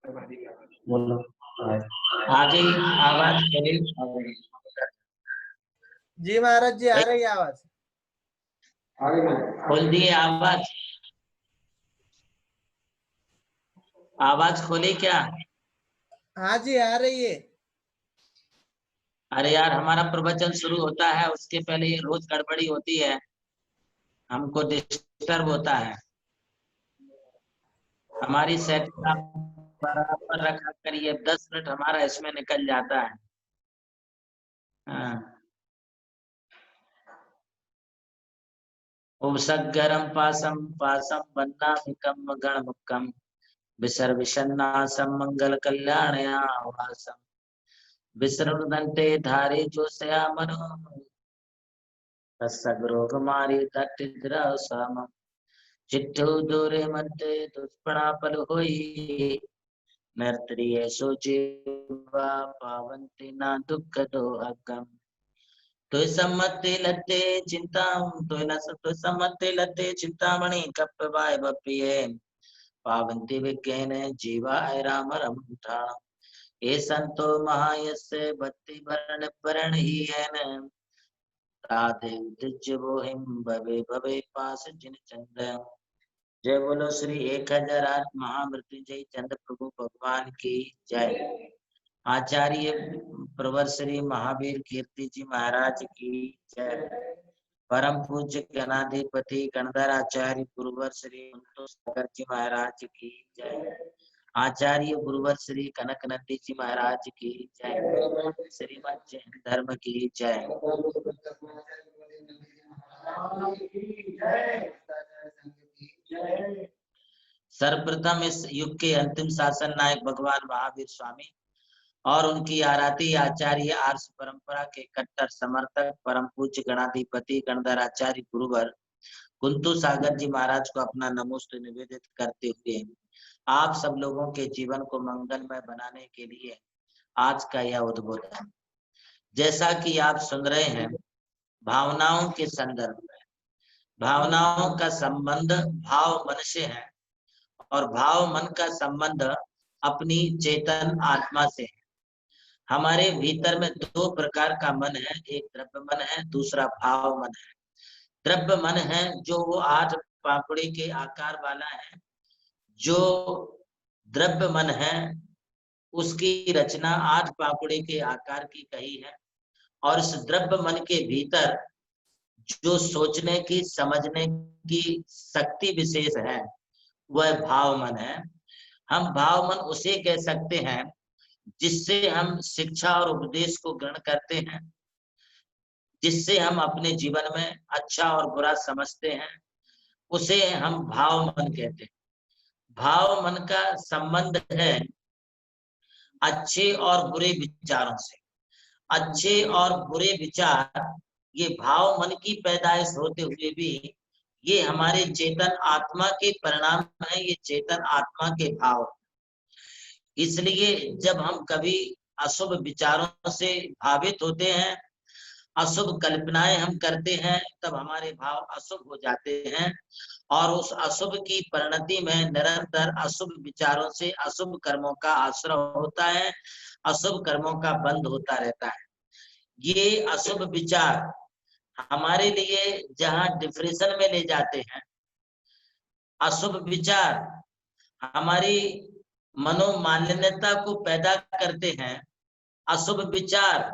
बोलो। आ गई आवाज? जी महाराज जी, आ रही है आवाज। खोल दिए आवाज? आवाज खोले क्या? हाँ जी, आ रही है। अरे यार, हमारा प्रवचन शुरू होता है उसके पहले ये रोज गड़बड़ी होती है, हमको डिस्टर्ब होता है। हमारी सेटिंग आप बराबर रखा करिए, 10 मिनट हमारा इसमें निकल जाता है। हाँ। उपसर्गरम पासम पासम बन्नामिकम गणमुक्कम विसर्विषन्नासम मंगल कल्याणयावासम विसृणुदन्ते धारे जो श्यामनो तस्सग्रोगमारी तट्टिद्रवसामम चिट्ठो दूरे मध्ये दुष्पणापल होई नर्तरिये जीवा पावन्ति ना दुःख दोहकम तो सम्मते लते चिंता तो सम्मते लते चिंतामणि कप्पवाय बप्पिये पावन्ति विज्ञान जीवा राम रमठा ये संतो महायस्य भक्ति भरण भरण ही है न राधे दिज्य बोहिम भवे भवे पास जिन चंद्र। जय बोलो श्री 1008 महामृत्युंजय चंद्र प्रभु भगवान की जय। आचार्य प्रवर श्री महावीर कीर्ति जी महाराज की जय। परम पूज्य गणाधिपति गणधर आचार्य गुरुवर श्री कुंतु सागर जी महाराज की जय। आचार्य गुरुवर श्री कनक नंदी जी महाराज की जय। श्रीमद जैन धर्म की जय। सर्वप्रथम इस युग के अंतिम शासन नायक भगवान महावीर स्वामी और उनकी आराधी आचार्य आर्ष परंपरा के कट्टर समर्थक परम पूज्य गणाधिपति गणधर आचार्य गुरुवर कुंतु सागर जी महाराज को अपना नमोस्तु निवेदित करते हुए आप सब लोगों के जीवन को मंगलमय बनाने के लिए आज का यह उद्बोधन। जैसा कि आप सुन रहे हैं, भावनाओं के संदर्भ में, भावनाओं का संबंध भाव मन से है और भाव मन का संबंध अपनी चेतन आत्मा से है। हमारे भीतर में दो प्रकार का मन है, एक द्रव्य मन है, दूसरा भाव मन है। द्रव्य मन है जो वो 8 पापड़ी के आकार वाला है। जो द्रव्य मन है उसकी रचना 8 पापड़ी के आकार की कही है और इस द्रव्य मन के भीतर जो सोचने की समझने की शक्ति विशेष है वह भाव मन है। हम भाव मन उसे कह सकते हैं जिससे हम शिक्षा और उपदेश को ग्रहण करते हैं, जिससे हम अपने जीवन में अच्छा और बुरा समझते हैं, उसे हम भाव मन कहते हैं। भाव मन का संबंध है अच्छे और बुरे विचारों से। अच्छे और बुरे विचार ये भाव मन की पैदाइश होते हुए भी ये हमारे चेतन आत्मा के परिणाम है, ये चेतन आत्मा के भाव। इसलिए जब हम कभी अशुभ विचारों से भावित होते हैं, अशुभ कल्पनाएं हम करते हैं, तब हमारे भाव अशुभ हो जाते हैं और उस अशुभ की परिणति में निरंतर अशुभ विचारों से अशुभ कर्मों का आश्रय होता है, अशुभ कर्मों का बंध होता रहता है। ये अशुभ विचार हमारे लिए जहां डिप्रेशन में ले जाते हैं, अशुभ विचार हमारी मनोमालिन्यता को पैदा करते हैं, अशुभ विचार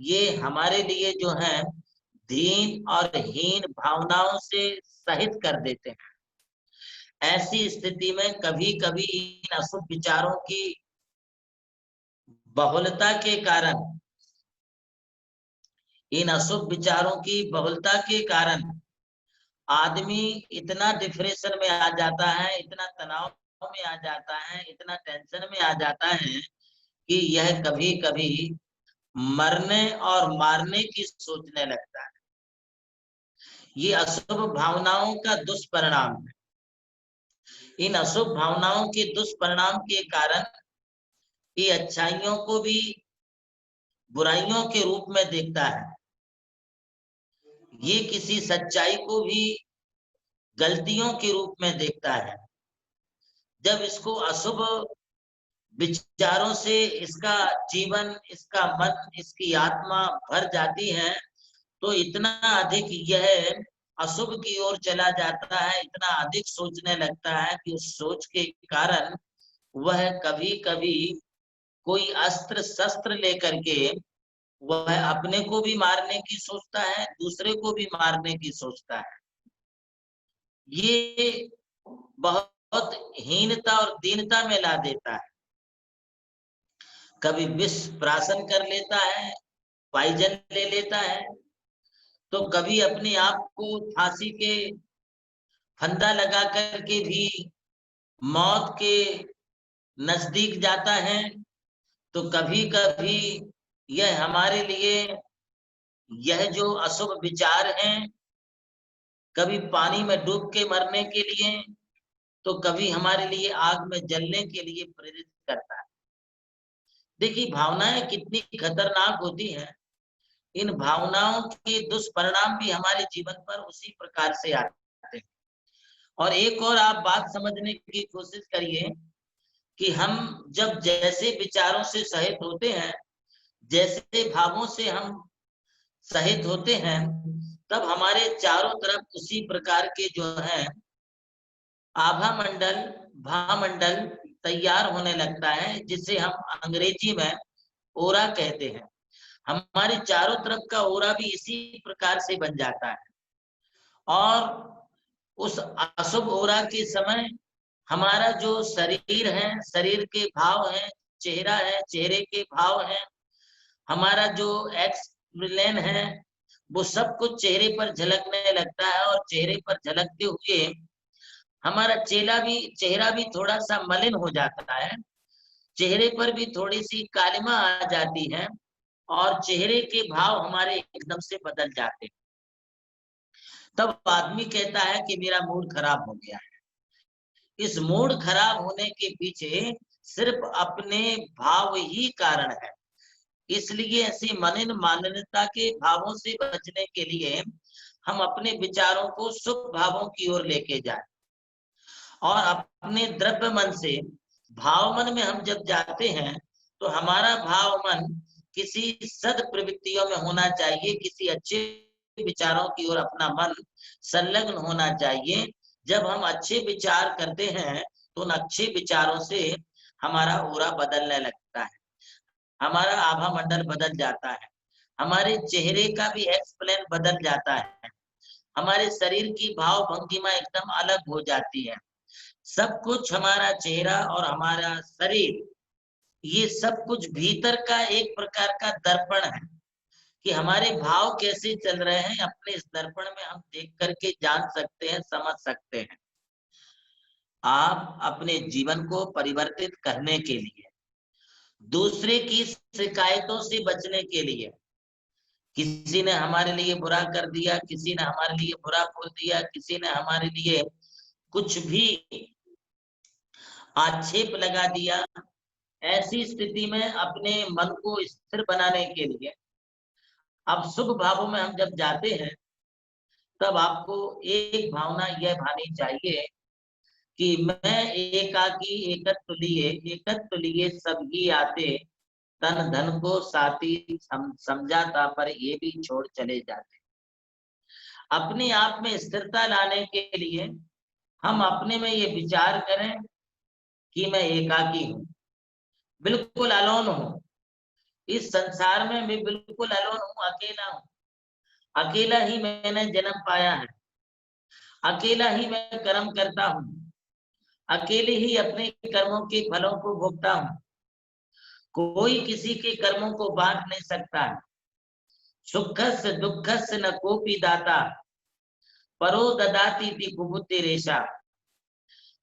ये हमारे लिए जो है दीन और हीन भावनाओं से सहित कर देते हैं। ऐसी स्थिति में कभी कभी इन अशुभ विचारों की बहुलता के कारण, इन अशुभ विचारों की बहुलता के कारण आदमी इतना डिप्रेशन में आ जाता है, इतना तनाव में आ जाता है, इतना टेंशन में आ जाता है कि यह कभी कभी मरने और मारने की सोचने लगता है। ये अशुभ भावनाओं का दुष्परिणाम है। इन अशुभ भावनाओं के दुष्परिणाम के कारण ये अच्छाइयों को भी बुराइयों के रूप में देखता है, ये किसी सच्चाई को भी गलतियों के रूप में देखता है। जब इसको अशुभ विचारों से इसका जीवन, इसका मन, इसकी आत्मा भर जाती है, तो इतना अधिक यह अशुभ की ओर चला जाता है, इतना अधिक सोचने लगता है कि उस सोच के कारण वह कभी कभी कोई अस्त्र शस्त्र लेकर के वह अपने को भी मारने की सोचता है, दूसरे को भी मारने की सोचता है। ये बहुत हीनता और दीनता में ला देता है। कभी विष प्राशन कर लेता है, पॉइजन ले लेता है, तो कभी अपने आप को फांसी के फंदा लगा करके भी मौत के नजदीक जाता है। तो कभी कभी यह हमारे लिए, यह जो अशुभ विचार हैं, कभी पानी में डूब के मरने के लिए, तो कभी हमारे लिए आग में जलने के लिए प्रेरित करता है। देखिए भावनाएं कितनी खतरनाक होती हैं। इन भावनाओं के दुष्परिणाम भी हमारे जीवन पर उसी प्रकार से आते हैं। और एक और आप बात समझने की कोशिश करिए कि हम जब जैसे विचारों से सहित होते हैं, जैसे भावों से हम सहित होते हैं, तब हमारे चारों तरफ उसी प्रकार के जो है आभा मंडल, भामंडल तैयार होने लगता है, जिसे हम अंग्रेजी में ओरा कहते हैं। हमारे चारों तरफ का ओरा भी इसी प्रकार से बन जाता है। और उस अशुभ ओरा के समय हमारा जो शरीर है, शरीर के भाव हैं, चेहरा है, चेहरे के भाव हैं, हमारा जो एक्सप्रेशन है, वो सब कुछ चेहरे पर झलकने लगता है। और चेहरे पर झलकते हुए हमारा चेहरा भी थोड़ा सा मलिन हो जाता है, चेहरे पर भी थोड़ी सी कालिमा आ जाती है, और चेहरे के भाव हमारे एकदम से बदल जाते हैं। तब आदमी कहता है कि मेरा मूड खराब हो गया है। इस मूड खराब होने के पीछे सिर्फ अपने भाव ही कारण है। इसलिए ऐसी मलिन माननता के भावों से बचने के लिए हम अपने विचारों को शुभ भावों की ओर लेके जाए, और अपने द्रव्य मन से भाव मन में हम जब जाते हैं, तो हमारा भाव मन किसी सद प्रवृत्तियों में होना चाहिए, किसी अच्छे विचारों की ओर अपना मन संलग्न होना चाहिए। जब हम अच्छे विचार करते हैं, तो उन अच्छे विचारों से हमारा ओरा बदलने लगता है, हमारा आभा मंडल बदल जाता है, हमारे चेहरे का भी एक्सप्लेन बदल जाता है, हमारे शरीर की भाव भंगिमा एकदम अलग हो जाती है। सब कुछ, हमारा चेहरा और हमारा शरीर, ये सब कुछ भीतर का एक प्रकार का दर्पण है कि हमारे भाव कैसे चल रहे हैं। अपने इस दर्पण में हम देख करके जान सकते हैं, समझ सकते हैं। आप अपने जीवन को परिवर्तित करने के लिए, दूसरे की शिकायतों से बचने के लिए, किसी ने हमारे लिए बुरा कर दिया, किसी ने हमारे लिए बुरा बोल दिया, किसी ने हमारे लिए कुछ भी आक्षेप लगा दिया, ऐसी स्थिति में अपने मन को स्थिर बनाने के लिए अब शुभ भावों में हम जब जाते हैं, तब आपको एक भावना यह भानी चाहिए कि मैं एकत्व लिए सब ही आते, तन धन को साथी समझाता, पर ये भी छोड़ चले जाते। अपने आप में स्थिरता लाने के लिए हम अपने में ये विचार करें कि मैं एकाकी हूँ, बिल्कुल अलोन हूँ। इस संसार में मैं बिल्कुल अलोन हूँ, अकेला हूँ। अकेला ही मैंने जन्म पाया है, अकेला ही मैं कर्म करता हूँ, अकेले ही अपने कर्मों के फलों को भोगता हूँ। कोई किसी के कर्मों को बांट नहीं सकता है। सुखस्य दुखस्य न कोपी दाता, परो ददाति ति कुबुद्धि रेशा।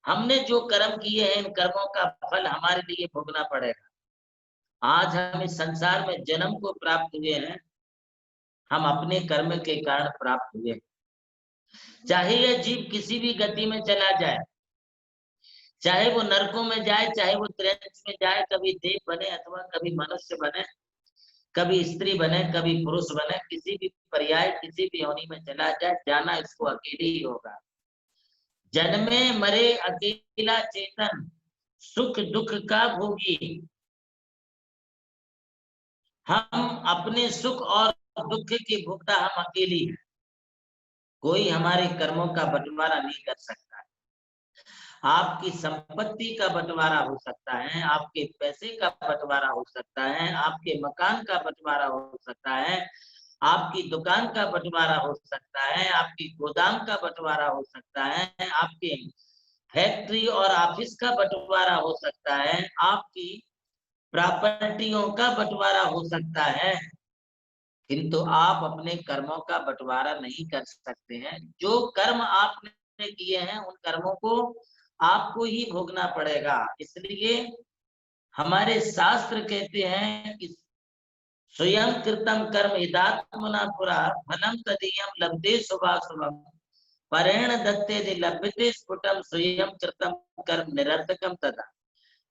हमने जो कर्म किए हैं, इन कर्मों का फल हमारे लिए भोगना पड़ेगा। आज हम इस संसार में जन्म को प्राप्त हुए हैं, हम अपने कर्म के कारण प्राप्त हुए। चाहे यह जीव किसी भी गति में चला जाए, चाहे वो नरकों में जाए, चाहे वो त्रिंच में जाए, कभी देव बने अथवा कभी मनुष्य बने, कभी स्त्री बने, कभी पुरुष बने, किसी भी पर्याय, किसी भी योनि में चला जाए, जाना इसको अकेले ही होगा। जन्मे मरे अकेला चेतन, सुख दुख का भोगी। हम अपने सुख और दुख की भोक्ता हम अकेले हैं। कोई हमारे कर्मों का बंटवारा नहीं कर सकता है। आपकी संपत्ति का बंटवारा हो सकता है, आपके पैसे का बंटवारा हो सकता है, आपके मकान का बंटवारा हो सकता है, आपकी दुकान का बंटवारा हो सकता है, आपकी गोदाम का बंटवारा हो सकता है, आपके फैक्ट्री और ऑफिस का बंटवारा हो सकता है, आपकी प्रॉपर्टियों का बंटवारा हो सकता है, किंतु आप अपने कर्मों का बंटवारा नहीं कर सकते हैं। जो कर्म आपने किए हैं उन कर्मों को आपको ही भोगना पड़ेगा। इसलिए हमारे शास्त्र कहते हैं कि स्वयं कृतम कर्म इदात्मना पुरा फलम तदीयम लभते शुभाशुभम परेण दत्ते लभते स्फुटम स्वयं कृतम कर्म निरर्थकम तथा।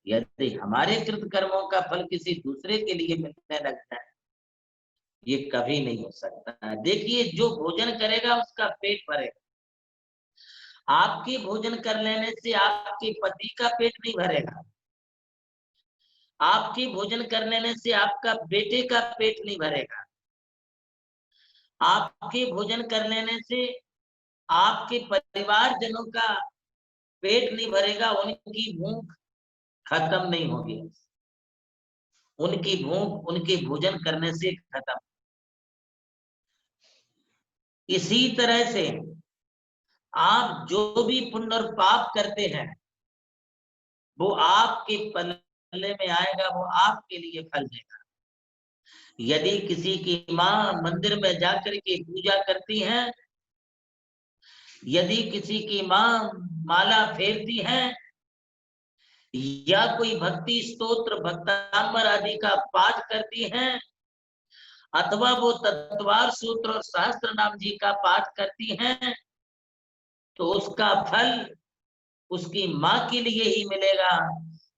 यदि हमारे कृत कर्मों का फल किसी दूसरे के लिए मिलने लगता है, ये कभी नहीं हो सकता है। देखिए, जो भोजन करेगा उसका पेट भरेगा। आपके भोजन कर लेने से आपके पति का पेट नहीं भरेगा, आपके भोजन कर लेने से आपका बेटे का पेट नहीं भरेगा, आपके भोजन कर लेने से आपके परिवारजनों का पेट नहीं भरेगा, उनकी भूख खत्म नहीं होगी, उनकी भूख उनके भोजन करने से खत्म। इसी तरह से आप जो भी पुण्य और पाप करते हैं वो आपके पल्ले में आएगा, वो आपके लिए फल देगा। यदि किसी की माँ मंदिर में जाकर के पूजा करती हैं, यदि किसी की माँ माला फेरती है या कोई भक्ति स्तोत्र भक्तांबर आदि का पाठ करती हैं, अथवा वो तत्वार सूत्र और सहस्त्र नाम जी का पाठ करती हैं, तो उसका फल उसकी माँ के लिए ही मिलेगा।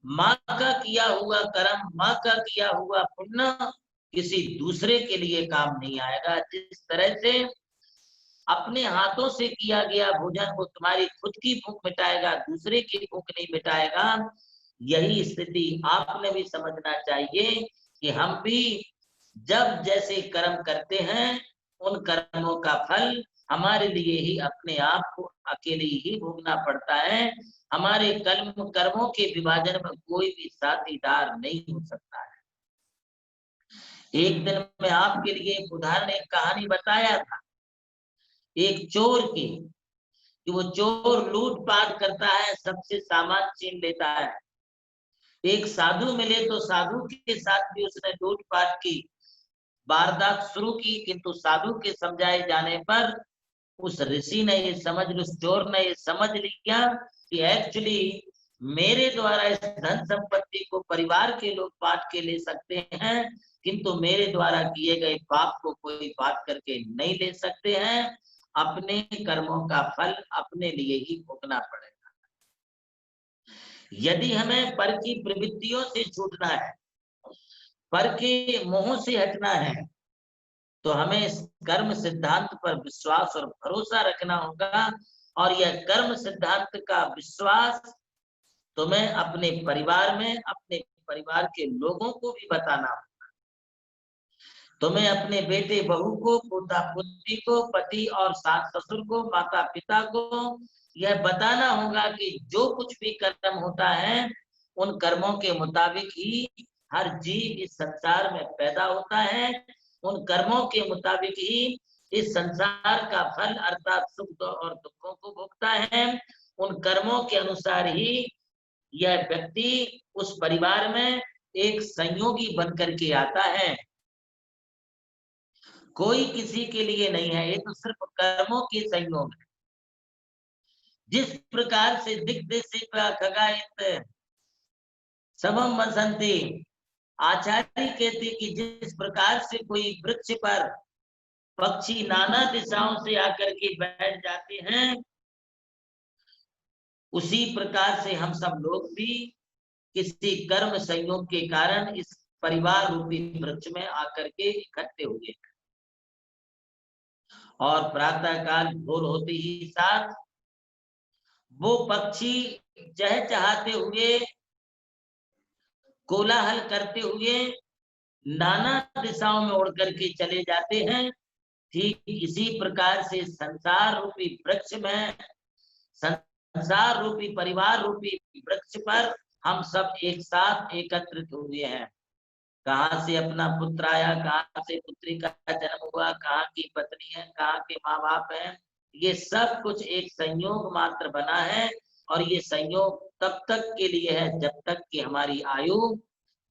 माँ का किया हुआ कर्म, माँ का किया हुआ पुण्य किसी दूसरे के लिए काम नहीं आएगा। जिस तरह से अपने हाथों से किया गया भोजन वो तुम्हारी खुद की भूख मिटाएगा, दूसरे की भूख नहीं मिटाएगा। यही स्थिति आपने भी समझना चाहिए कि हम भी जब जैसे कर्म करते हैं उन कर्मों का फल हमारे लिए ही अपने आप को अकेले ही भोगना पड़ता है। हमारे कर्मों के विभाजन में कोई भी साथीदार नहीं हो सकता है। एक दिन मैं आपके लिए एक उदाहरण, एक कहानी बताया था एक चोर की, कि वो चोर लूटपाट करता है, सबसे सामान छीन लेता है। एक साधु मिले तो साधु के साथ भी उसने लूटपाट की वारदात शुरू की, किंतु साधु के समझाए जाने पर उस ऋषि ने ये समझ, उस चोर ने ये समझ लिया कि एक्चुअली मेरे द्वारा इस धन संपत्ति को परिवार के लोग बांट के ले सकते हैं, किंतु मेरे द्वारा किए गए पाप को कोई बात करके नहीं ले सकते हैं। अपने कर्मों का फल अपने लिए ही भोगना पड़ेगा। यदि हमें पर की प्रवृत्तियों से छूटना है, पर के मोह से हटना है, तो हमें इस कर्म सिद्धांत पर विश्वास और भरोसा रखना होगा। और यह कर्म सिद्धांत का विश्वास तुम्हें अपने परिवार में अपने परिवार के लोगों को भी बताना होगा। तुम्हें अपने बेटे बहू को, पोता पुत्री को, पति और सास ससुर को, माता पिता को यह बताना होगा कि जो कुछ भी कर्म होता है उन कर्मों के मुताबिक ही हर जीव इस संसार में पैदा होता है, उन कर्मों के मुताबिक ही इस संसार का फल अर्थात सुख और दुखों को भोगता है। उन कर्मों के अनुसार ही यह व्यक्ति उस परिवार में एक संयोगी बनकर के आता है, कोई किसी के लिए नहीं है। ये तो सिर्फ कर्मों के संयोग है। जिस प्रकार से खगायित सबम वसंती, आचार्य कहते कि जिस प्रकार से कोई वृक्ष पर पक्षी नाना दिशाओं से आकर के बैठ जाते हैं, उसी प्रकार से हम सब लोग भी किसी कर्म संयोग के कारण इस परिवार रूपी वृक्ष में आकर के इकट्ठे हुए। और प्रातः काल भोर होते ही साथ वो पक्षी चहचहाते हुए कोलाहल करते हुए नाना दिशाओं में उड़ करके चले जाते हैं। ठीक इसी प्रकार से संसार रूपी वृक्ष में, संसार रूपी परिवार रूपी वृक्ष पर हम सब एक साथ एकत्रित हुए हैं। कहाँ से अपना पुत्र आया, कहाँ से पुत्री का जन्म हुआ, कहाँ की पत्नी है, कहाँ के माँ बाप हैं, ये सब कुछ एक संयोग मात्र बना है। और ये संयोग तब तक के लिए है जब तक कि हमारी आयु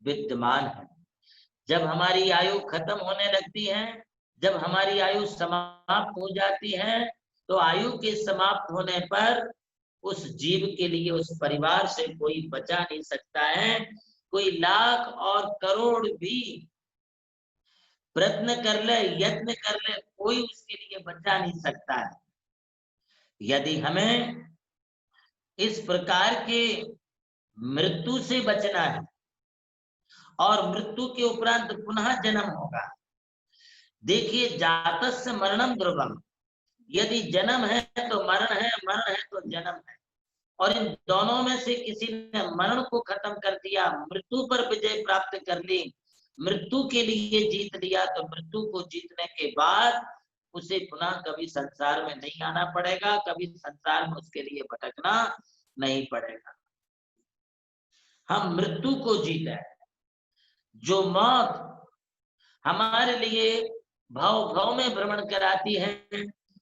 विद्यमान है। जब हमारी आयु खत्म होने लगती है, जब हमारी आयु समाप्त हो जाती है, तो आयु के समाप्त होने पर उस जीव के लिए, उस परिवार से कोई बचा नहीं सकता है। कोई लाख और करोड़ भी प्रयत्न कर ले, यत्न कर ले, कोई उसके लिए बचा नहीं सकता है। यदि हमें इस प्रकार के मृत्यु से बचना है और मृत्यु के उपरांत पुनः जन्म होगा। देखिए, जातस्य मरणम ध्रुवम, यदि जन्म है तो मरण है, मरण है तो जन्म है। और इन दोनों में से किसी ने मरण को खत्म कर दिया, मृत्यु पर विजय प्राप्त कर ली, मृत्यु के लिए जीत लिया, तो मृत्यु को जीतने के बाद उसे पुनः कभी संसार में नहीं आना पड़ेगा, कभी संसार में उसके लिए भटकना नहीं पड़ेगा। हम मृत्यु को जीते, जो मौत हमारे लिए भव भव में भ्रमण कराती है,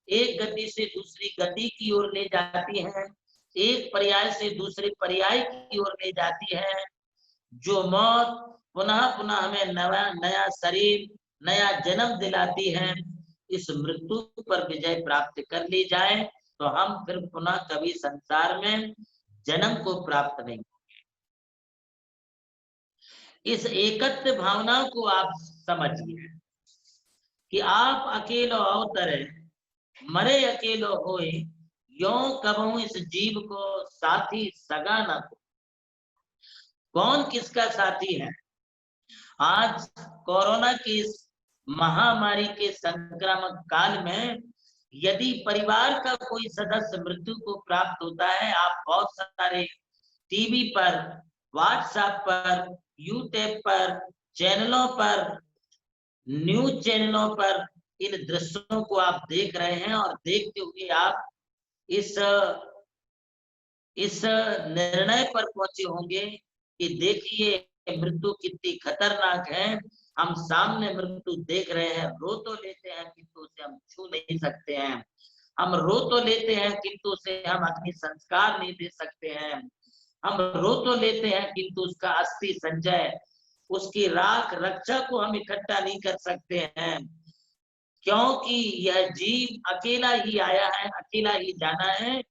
एक गति से दूसरी गति की ओर ले जाती है, एक पर्याय से दूसरे पर्याय की ओर ले जाती है। जो मौत पुनः पुनः हमें नया शरीर, नया जन्म दिलाती है, इस मृत्यु पर विजय प्राप्त कर ली जाए तो हम फिर पुनः कभी संसार में जन्म को प्राप्त नहीं होंगे। इस एकत्व भावना को आप समझिए कि आप अकेलो अवतरे, मरे अकेलो होए, यो कबहू इस जीव को साथी सगा न को। कौन किसका साथी है? आज कोरोना की इस महामारी के संक्रामक काल में यदि परिवार का कोई सदस्य मृत्यु को प्राप्त होता है, आप बहुत सारे टीवी पर, व्हाट्सएप पर, यूट्यूब पर, चैनलों पर, न्यूज चैनलों पर इन दृश्यों को आप देख रहे हैं और देखते हुए आप इस निर्णय पर पहुंचे होंगे कि देखिए मृत्यु कितनी खतरनाक है। हम सामने मृत्यु देख रहे हैं, रो तो लेते हैं किंतु उसे हम छू नहीं सकते हैं। हम रो तो लेते हैं किंतु उसे हम अग्नि संस्कार नहीं दे सकते हैं। हम रो तो लेते हैं किंतु उसका अस्थि संचय, उसकी राख रक्षा को हम इकट्ठा नहीं कर सकते हैं, क्योंकि यह जीव अकेला ही आया है, अकेला ही जाना है।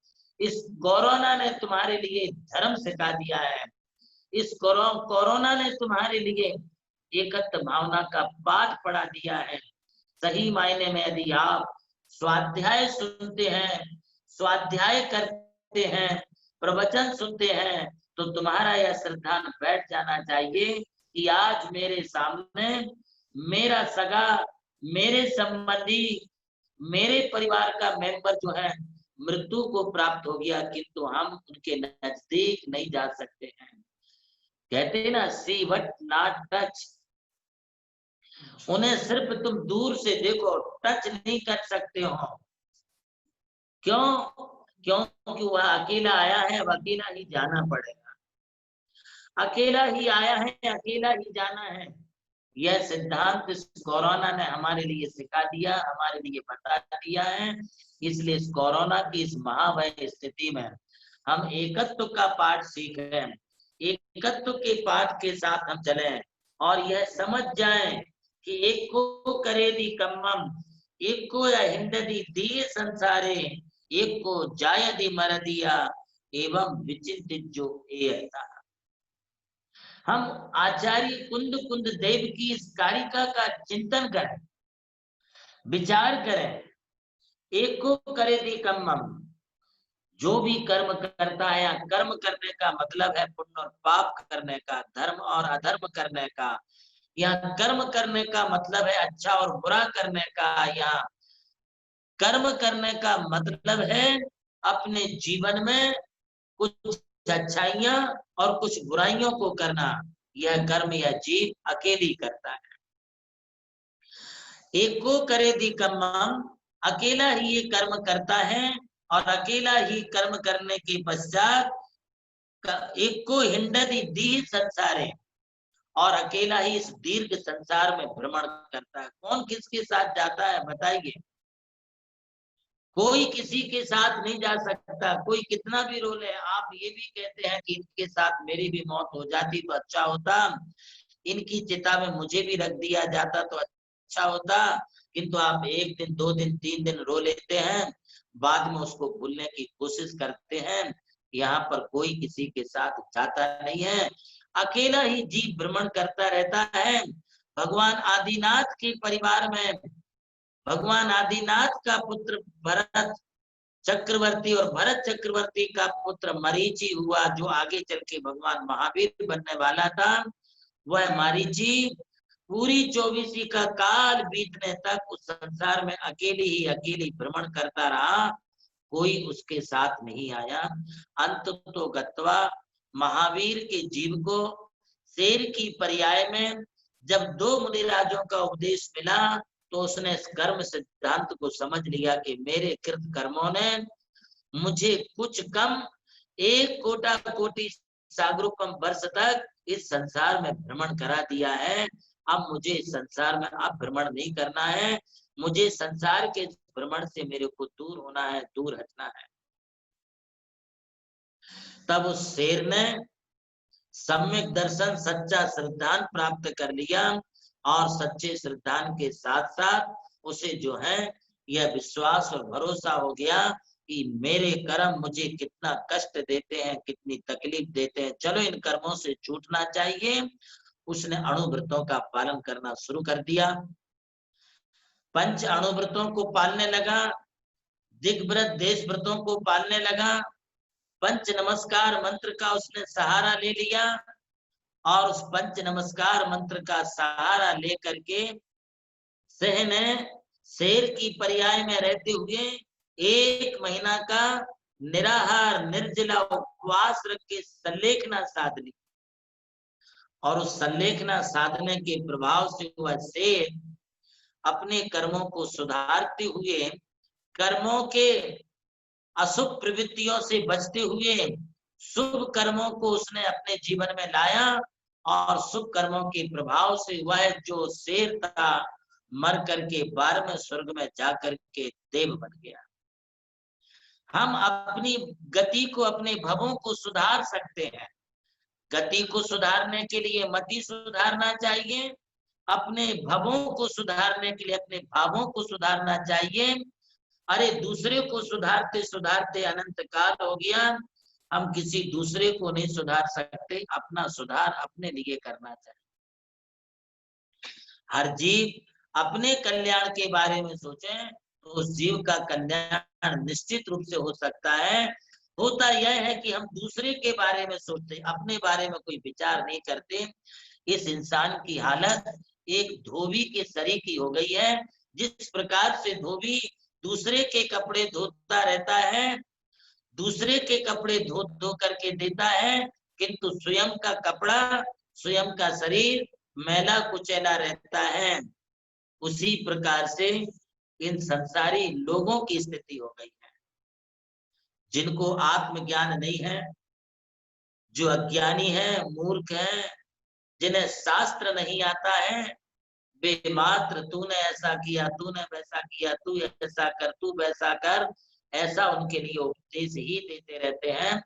इस कोरोना ने तुम्हारे लिए धर्म सिखा दिया है, इस कोरोना ने तुम्हारे लिए एकत्व भावना का पाठ पढ़ा दिया है। सही मायने में यदि आप स्वाध्याय सुनते हैं, स्वाध्याय करते हैं, प्रवचन सुनते हैं, तो तुम्हारा यह श्रद्धा बैठ जाना चाहिए कि आज मेरे सामने मेरा सगा, मेरे संबंधी, मेरे परिवार का मेंबर जो है मृत्यु को प्राप्त हो गया, किंतु हम उनके नजदीक नहीं जा सकते हैं। कहते हैं ना, सी बट नॉट टच। उन्हें सिर्फ तुम दूर से देखो, टच नहीं कर सकते हो। क्यों? क्योंकि वह अकेला आया है, अब अकेला ही जाना पड़ेगा। अकेला ही आया है, अकेला ही जाना है। यह सिद्धांत इस कोरोना ने हमारे लिए सिखा दिया, हमारे लिए बता दिया है। इसलिए इस कोरोना की इस महाभय स्थिति में हम एकत्व का पाठ सीखें, एकत्व के पाठ के साथ हम चलें और यह समझ जाएं कि एक को करे दी कम्मम, एक को या हिंददी दिए संसारे, एक को जाय दी मर दिया, एवं विचिंतित जो एता। हम आचार्य कुंद कुंद देव की इस कारिका का चिंतन करें, विचार करें। एक को करे दी कम्मम, जो भी कर्म करता है, कर्म करने का मतलब है पुण्य और पाप करने का, धर्म और अधर्म करने का। यहाँ कर्म करने का मतलब है अच्छा और बुरा करने का। यहाँ कर्म करने का मतलब है अपने जीवन में कुछ अच्छाइयां और कुछ बुराइयों को करना। यह कर्म यह जीव अकेली करता है। एको करे दी कर्मम, अकेला ही ये कर्म करता है और अकेला ही कर्म करने के पश्चात एको हिंडदी दी संसारे, और अकेला ही इस दीर्घ संसार में भ्रमण करता है। कौन किसके साथ जाता है बताइए? कोई किसी के साथ नहीं जा सकता, कोई कितना भी रो ले। आप ये भी कहते हैं कि इनके साथ मेरी भी मौत हो जाती तो अच्छा होता, इनकी चिता में मुझे भी रख दिया जाता तो अच्छा होता, किंतु आप 1 दिन 2 दिन 3 दिन रो लेते हैं, बाद में उसको भूलने की कोशिश करते हैं। यहाँ पर कोई किसी के साथ जाता नहीं है, अकेला ही जीव भ्रमण करता रहता है। भगवान आदिनाथ के परिवार में भगवान आदिनाथ का पुत्र भरत चक्रवर्ती और भरत चक्रवर्ती का पुत्र मरीचि हुआ, जो आगे चल के भगवान महावीर बनने वाला था। वह मरीचि पूरी 24 का काल बीतने तक उस संसार में अकेली भ्रमण करता रहा, कोई उसके साथ नहीं आया। अंत तो गत्वा महावीर के जीव को शेर की पर्याय में जब 2 मुनिराजों का उपदेश मिला, तो उसने इस कर्म सिद्धांत को समझ लिया कि मेरे कृत कर्मों ने मुझे कुछ कम 1 कोटि सागरोपम वर्ष तक इस संसार में भ्रमण करा दिया है। अब मुझे इस संसार में अब भ्रमण नहीं करना है, मुझे संसार के भ्रमण से मेरे को दूर होना है, दूर हटना है। तब उस शेर ने सम्यक दर्शन सच्चा श्रद्धान प्राप्त कर लिया, और सच्चे श्रद्धान के साथ साथ उसे जो है यह विश्वास और भरोसा हो गया कि मेरे कर्म मुझे कितना कष्ट देते हैं, कितनी तकलीफ देते हैं, चलो इन कर्मों से छूटना चाहिए। उसने अणुव्रतों का पालन करना शुरू कर दिया, 5 अणुव्रतों को पालने लगा, दिग्व्रत देश व्रतों को पालने लगा, पंच नमस्कार मंत्र का उसने सहारा ले लिया, और उस पंच नमस्कार मंत्र का सहारा लेकर के सिंह ने शेर की पर्याय में रहते हुए 1 महीना का निराहार निर्जला उपवास रख के संलेखना साध ली, और उस संलेखना साधने के प्रभाव से वह शेर अपने कर्मों को सुधारते हुए, कर्मों के अशुभ प्रवृत्तियों से बचते हुए शुभ कर्मों को उसने अपने जीवन में लाया, और शुभ कर्मों के प्रभाव से वह जो शेर था मर करके 12वें स्वर्ग में जाकर के देव बन गया। हम अपनी गति को, अपने भवों को सुधार सकते हैं। गति को सुधारने के लिए मति सुधारना चाहिए, अपने भवों को सुधारने के लिए अपने भावों को सुधारना चाहिए। अरे दूसरे को सुधारते सुधारते अनंत काल हो गया, हम किसी दूसरे को नहीं सुधार सकते, अपना सुधार अपने लिए करना चाहिए। हर जीव अपने कल्याण के बारे में सोचे तो उस जीव का कल्याण निश्चित रूप से हो सकता है। होता यह है कि हम दूसरे के बारे में सोचते, अपने बारे में कोई विचार नहीं करते। इस इंसान की हालत एक धोबी के शरीर की हो गई है। जिस प्रकार से धोबी दूसरे के कपड़े धोता रहता है, दूसरे के कपड़े धो करके देता है, किंतु स्वयं का कपड़ा, स्वयं का शरीर मैला कुचैला रहता है, उसी प्रकार से इन संसारी लोगों की स्थिति हो गई है। जिनको आत्मज्ञान नहीं है, जो अज्ञानी है, मूर्ख है, जिन्हें शास्त्र नहीं आता है, वे मात्र तूने ऐसा किया, तूने वैसा किया, तू ऐसा कर, तू वैसा कर, ऐसा उनके लिए उपदेश ही देते रहते हैं।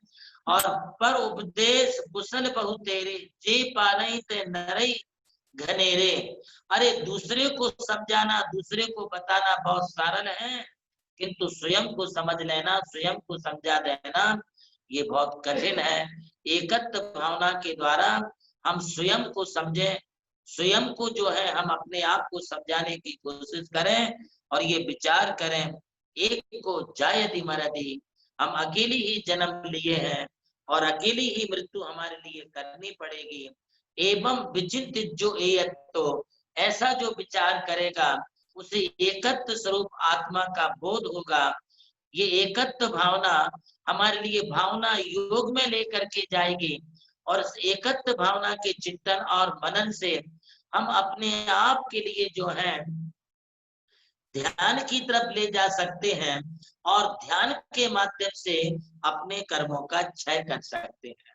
और पर उपदेश कुशल बहु तेरे, जे पालई ते नरई घनेरे। अरे दूसरे को समझाना, दूसरे को बताना बहुत सरल है, किंतु स्वयं को समझ लेना, स्वयं को समझा देना ये बहुत कठिन है। एकत्व भावना के द्वारा हम स्वयं को समझें, स्वयं को जो है हम अपने आप को समझाने की कोशिश करें, और ये विचार करें एक को जायति मरति, हम अकेली ही जन्म लिए हैं और अकेली ही मृत्यु हमारे लिए करनी पड़ेगी। एवं विचिंतित जो एयत्तो, ऐसा जो विचार करेगा उसे एकत्व स्वरूप आत्मा का बोध होगा। ये एकत्व भावना हमारे लिए भावना योग में लेकर के जाएगी। और इस एकत्व भावना के चिंतन और मनन से हम अपने आप के लिए जो है ध्यान की तरफ ले जा सकते हैं और ध्यान के माध्यम से अपने कर्मों का क्षय कर सकते हैं।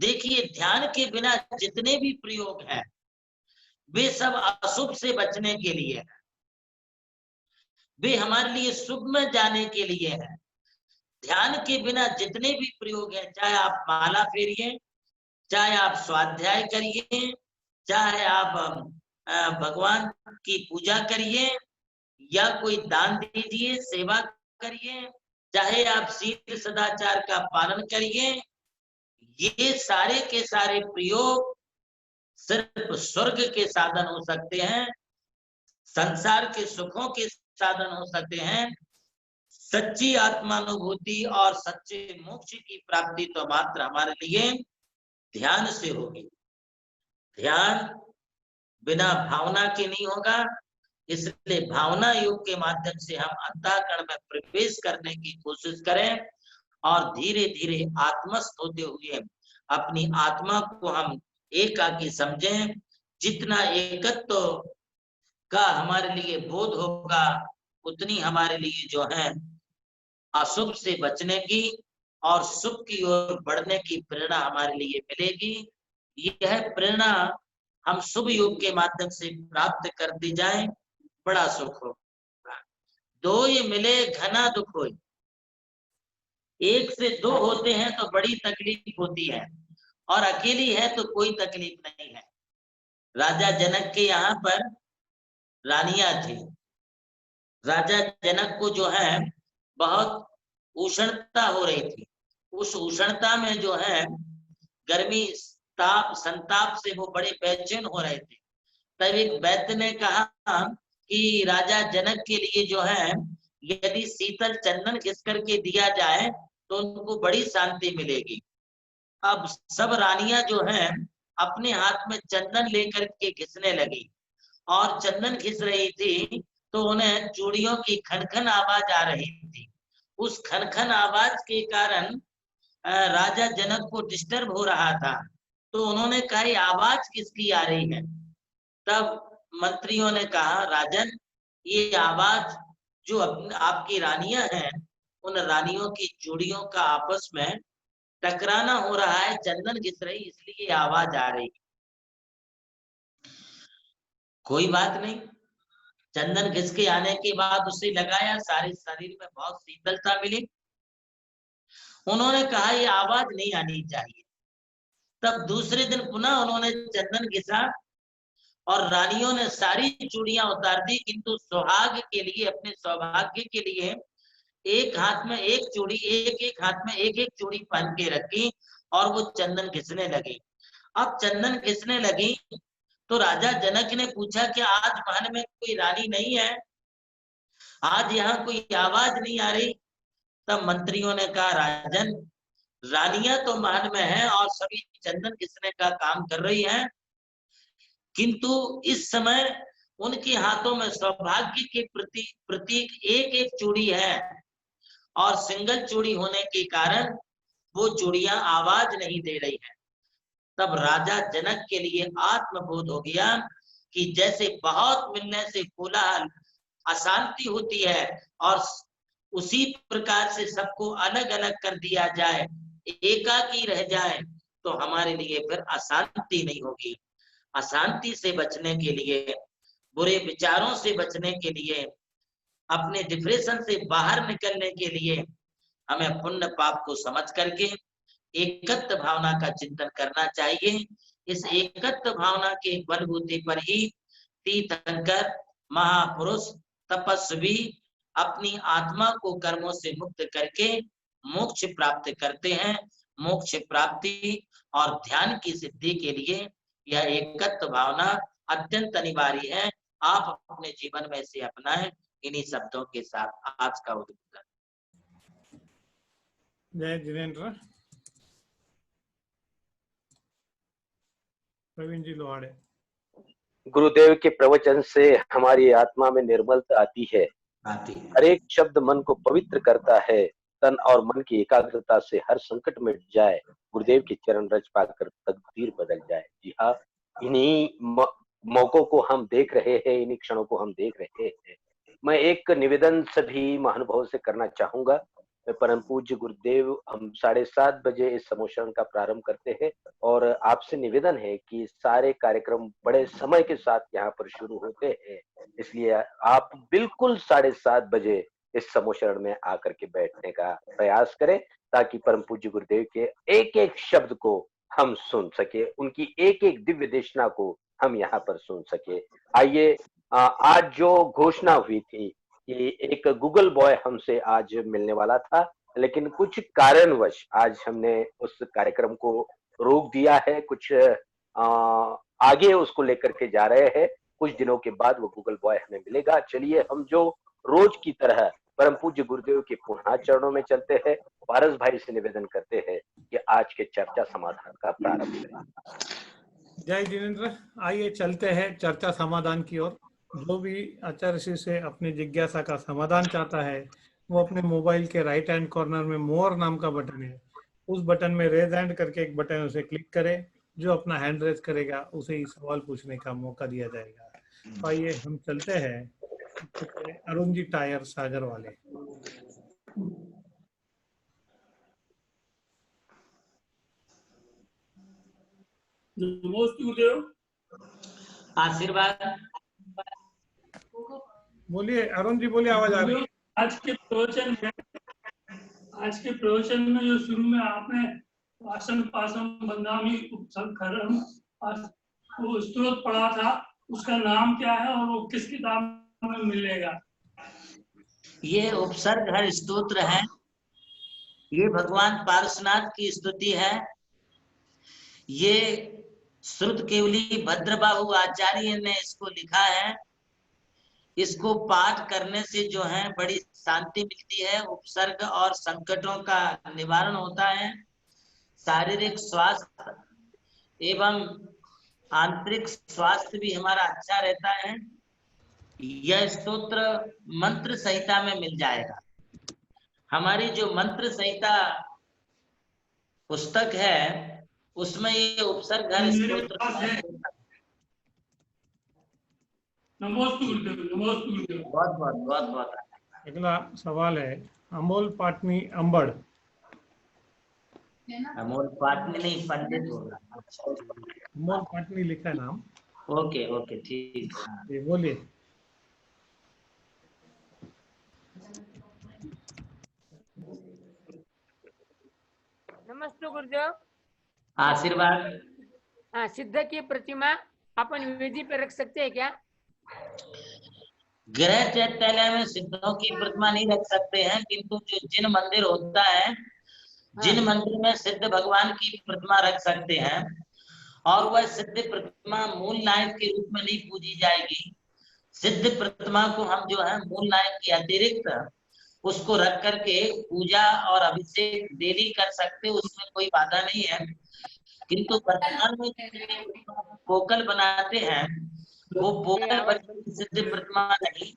देखिए, ध्यान के बिना जितने भी प्रयोग हैं वे सब अशुभ से बचने के लिए है, वे हमारे लिए शुभ में जाने के लिए है। ध्यान के बिना जितने भी प्रयोग हैं, चाहे आप माला फेरिए, चाहे आप स्वाध्याय करिए, चाहे आप भगवान की पूजा करिए या कोई दान दीजिए, सेवा करिए, चाहे आप शील सदाचार का पालन करिए, ये सारे के सारे प्रयोग सिर्फ स्वर्ग के साधन हो सकते हैं, संसार के सुखों के साधन हो सकते हैं। सच्ची आत्मानुभूति और सच्चे मोक्ष की प्राप्ति तो मात्र हमारे लिए ध्यान से होगी। ध्यान बिना भावना के नहीं होगा, इसलिए भावना योग के माध्यम से हम अंतःकरण में प्रवेश करने की कोशिश करें और धीरे धीरे आत्मस्थ होते हुए अपनी आत्मा को हम एकाकी समझें। जितना एकत्व का हमारे लिए बोध होगा उतनी हमारे लिए जो है अशुभ से बचने की और शुभ की ओर बढ़ने की प्रेरणा हमारे लिए मिलेगी। यह प्रेरणा हम शुभ योग के माध्यम से प्राप्त कर दी जाए, बड़ा सुख होगा। दो ये मिले घना दुख होए, एक से दो होते हैं तो बड़ी तकलीफ होती है और अकेली है तो कोई तकलीफ नहीं है। राजा जनक के यहाँ पर रानियां थी। राजा जनक को जो है बहुत उष्णता हो रही थी। उस उष्णता में जो है गर्मी ताप संताप से वो बड़े बेचैन हो रहे थे। तब एक वैद्य ने कहा कि राजा जनक के लिए जो है यदि शीतल चंदन घिस करके दिया जाए तो उनको बड़ी शांति मिलेगी। अब सब रानियां जो हैं अपने हाथ में चंदन लेकर के घिसने लगी और चंदन घिस रही थी तो उन्हें चूड़ियों की खनखन आवाज आ रही थी। उस खनखन आवाज के कारण राजा जनक को डिस्टर्ब हो रहा था, तो उन्होंने कहा ये आवाज किसकी आ रही है। तब मंत्रियों ने कहा राजन, ये आवाज जो आपकी रानियां हैं उन रानियों की चूड़ियों का आपस में टकराना हो रहा है, चंदन घिस रही इसलिए आवाज आ रही। कोई बात नहीं, चंदन घिस के आने के बाद उसे लगाया, सारे शरीर में बहुत शीतलता मिली। उन्होंने कहा ये आवाज नहीं आनी चाहिए। तब दूसरे दिन पुनः उन्होंने चंदन घिसा और रानियों ने सारी चूड़ियां उतार दी, किंतु सुहाग के लिए, अपने सौभाग्य के लिए एक हाथ में एक चूड़ी, एक हाथ में एक चूड़ी पहन के रखी और वो चंदन घिसने लगी। अब चंदन घिसने लगी तो राजा जनक ने पूछा कि आज महल में कोई रानी नहीं है, आज यहाँ कोई आवाज नहीं आ रही। तब मंत्रियों ने कहा राजन, रानियां तो महल में हैं और सभी चंदन घिसने का काम कर रही हैं, किंतु इस समय उनके हाथों में सौभाग्य के प्रतीक एक चूड़ी है और सिंगल चूड़ी होने के कारण वो चूड़ियां आवाज नहीं दे रही है। तब राजा जनक के लिए आत्मबोध हो गया कि जैसे बहुत मिलने से कोलाहल अशांति होती है और उसी प्रकार से सबको अलग अलग कर दिया जाए, एकाकी रह जाए, तो हमारे लिए फिर अशांति नहीं होगी। अशांति से बचने के लिए, बुरे विचारों से बचने के लिए, अपने डिप्रेशन से बाहर निकलने के लिए हमें पुण्य पाप को समझ करके एकत्व भावना का चिंतन करना चाहिए। इस एकत्व भावना के बलबूते पर ही तीर्थंकर महापुरुष तपस्वी अपनी आत्मा को कर्मों से मुक्त करके मोक्ष प्राप्त करते हैं। मोक्ष प्राप्ति और ध्यान की सिद्धि के लिए यह एकत्व भावना अत्यंत अनिवार्य है। आप अपने जीवन में इसे अपनाएं। इन्हीं शब्दों के साथ आज का उद्बोधन। जय जिनेन्द्र। प्रवीण जी लोहाड़े। गुरुदेव के प्रवचन से हमारी आत्मा में निर्मलता आती है। हर एक शब्द मन को पवित्र करता है, तन और मन की एकाग्रता से हर संकट मिट जाए, गुरुदेव के चरण रज पाकर तकदीर बदल जाए। जी हाँ, इन्हीं मौकों को हम देख रहे हैं, इन्हीं क्षणों को हम देख रहे हैं। मैं एक निवेदन सभी महानुभावों से करना चाहूंगा। परम पूज्य गुरुदेव, हम 7:30 बजे इस समोशरण का प्रारंभ करते हैं और आपसे निवेदन है कि सारे कार्यक्रम बड़े समय के साथ यहाँ पर शुरू होते हैं, इसलिए आप बिल्कुल 7:30 बजे इस समोशरण में आकर के बैठने का प्रयास करें, ताकि परम पूज्य गुरुदेव के एक एक शब्द को हम सुन सके, उनकी एक एक दिव्य देशना को हम यहाँ पर सुन सके। आइए, आज जो घोषणा हुई थी कि एक गूगल बॉय हमसे आज मिलने वाला था, लेकिन कुछ कारणवश आज हमने उस कार्यक्रम को रोक दिया है। कुछ आगे उसको लेकर के जा रहे हैं। कुछ दिनों के बाद वो गूगल बॉय हमें मिलेगा। चलिए, हम जो रोज की तरह परम पूज्य गुरुदेव के पुनः चरणों में चलते हैं, पारस भाई से निवेदन करते हैं कि आज के चर्चा समाधान का प्रारंभ करें। जय जिनेंद्र। आइए चलते हैं चर्चा समाधान की ओर। जो भी आचार्य श्री से अपनी जिज्ञासा का समाधान चाहता है, वो अपने मोबाइल के राइट हैंड कॉर्नर में मोर नाम का बटन है, उस बटन में रेज हैंड करके एक बटन, उसे क्लिक करे। जो अपना हैंड रेज करेगा उसे ही सवाल पूछने का मौका दिया जाएगा। तो आइए हम चलते हैं अरुण जी टायर सागर वाले। नमस्ते गुरुदेव। आशीर्वाद। बोलिए अरुण जी, बोलिए, आवाज आ रही है। आज के प्रवचन में जो शुरू में आपने आसन पासम बंदामी उपसंखरम वो स्तोत्र पढ़ा था, उसका नाम क्या है और वो किस किताब में मिलेगा? ये उपसर्ग हर स्तोत्र है। ये भगवान पार्श्वनाथ की स्तुति है। ये श्रुत केवली भद्रबाहु आचार्य ने इसको लिखा है। इसको पाठ करने से जो है बड़ी शांति मिलती है, उपसर्ग और संकटों का निवारण होता है, शारीरिक स्वास्थ्य एवं आंतरिक स्वास्थ्य भी हमारा अच्छा रहता है। यह स्तोत्र मंत्र संहिता में मिल जाएगा। हमारी जो मंत्र संहिता पुस्तक है उसमें ये उपसर्ग हर स्तोत्र नमस्ते गुरुदेव। बहुत बहुत बहुत बहुत। अगला सवाल है अमोल पाटनी अंबड़। अमोल पाटनी नहीं, पंडित होगा। अमोल पाटनी लिखा है नाम। ओके ओके, ठीक है। बोलिए। नमस्ते गुरुदेव। आशीर्वाद। हाँ, सिद्ध की प्रतिमा अपन वेदी पे रख सकते हैं क्या? गृह चैत्यालय में सिद्धों की प्रतिमा नहीं रख सकते हैं, किंतु जो जिन मंदिर होता है, जिन मंदिर में सिद्ध भगवान की प्रतिमा रख सकते हैं, और वह सिद्ध प्रतिमा मूल नायक के रूप में नहीं पूजी जाएगी। सिद्ध प्रतिमा को हम जो है मूल नायक के अतिरिक्त उसको रख करके पूजा और अभिषेक डेली कर सकते, उसमें कोई बाधा नहीं है। किंतु वर्तमान में पोकल बनाते हैं, वो पोकल सिद्ध प्रतिमा नहीं,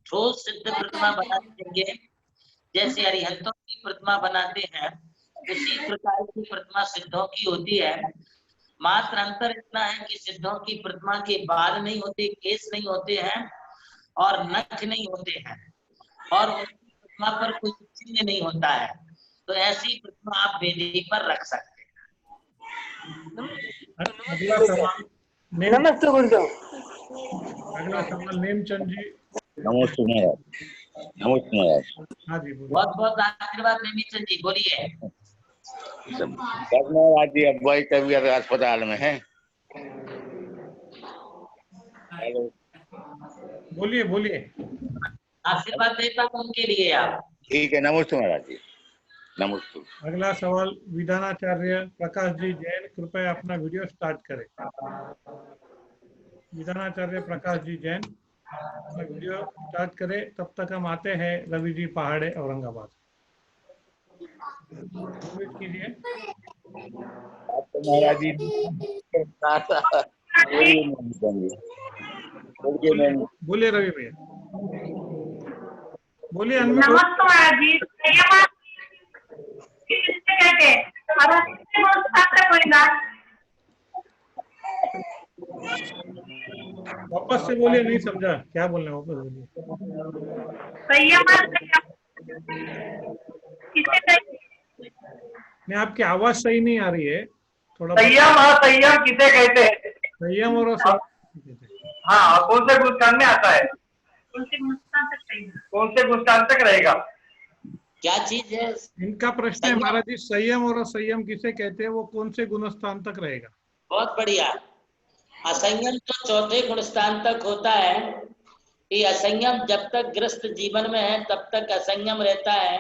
ठोस सिद्ध प्रतिमा बना देंगे। जैसे अरिहंतों की प्रतिमा बनाते हैं, उसी प्रकार की प्रतिमा सिद्धों की होती है। मात्र अंतर इतना है कि सिद्धों की प्रतिमा के बाल नहीं होते, केस नहीं होते हैं और नख नहीं होते हैं, और उनकी प्रतिमा पर कोई चिन्ह नहीं होता है। तो ऐसी प्रतिमा आप वेदी पर रख सकते हैं। अगला सवाल नमस्ते गुरुदेव। अगला सवाल नेमचंद जी। नमस्ते महाराज। नमस्ते महाराज। हाँ जी, बोलिए। बहुत बहुत आशीर्वाद नेमीचंद जी, बोलिए। महाराज जी अब्बाई तबीयत अस्पताल में है। हेलो, बोलिए बोलिए। आशीर्वाद देता हूं उनके लिए आप। ठीक है। नमस्ते महाराज जी। नमस्ते। अगला सवाल विधानाचार्य प्रकाश जी जैन, कृपया अपना वीडियो स्टार्ट करें। विधानाचार्य प्रकाश जी जैन अपना वीडियो स्टार्ट करें। तब तक हम आते हैं रवि जी पहाड़े औरंगाबाद। कीजिए। महाराज जी बोलिए रवि भैया, बोलिए। नमस्ते महाराज जी। कहते हैं और वो कितने गुणस्थान होगा? वापस से बोलिए, नहीं समझा क्या बोल रहे हैं, वापस बोलिए। संयम किसे कहते हैं? नहीं, आपकी आवाज सही नहीं आ रही है, थोड़ा संयम असंयम किसे कहते हैं? संयम और असंयम। हाँ, कौन से गुणस्थान में आता है? कौन से गुणस्थान तक रहेगा? कौन से गुणस्थान तक रहेगा? क्या चीज है? इनका प्रश्न है महाराज जी, संयम और असंयम किसे कहते हैं, वो कौन से गुणस्थान तक रहेगा? बहुत बढ़िया। असंयम तो चौथे गुणस्थान तक होता है। कि असंयम जब तक ग्रस्त जीवन में है तब तक असंयम रहता है,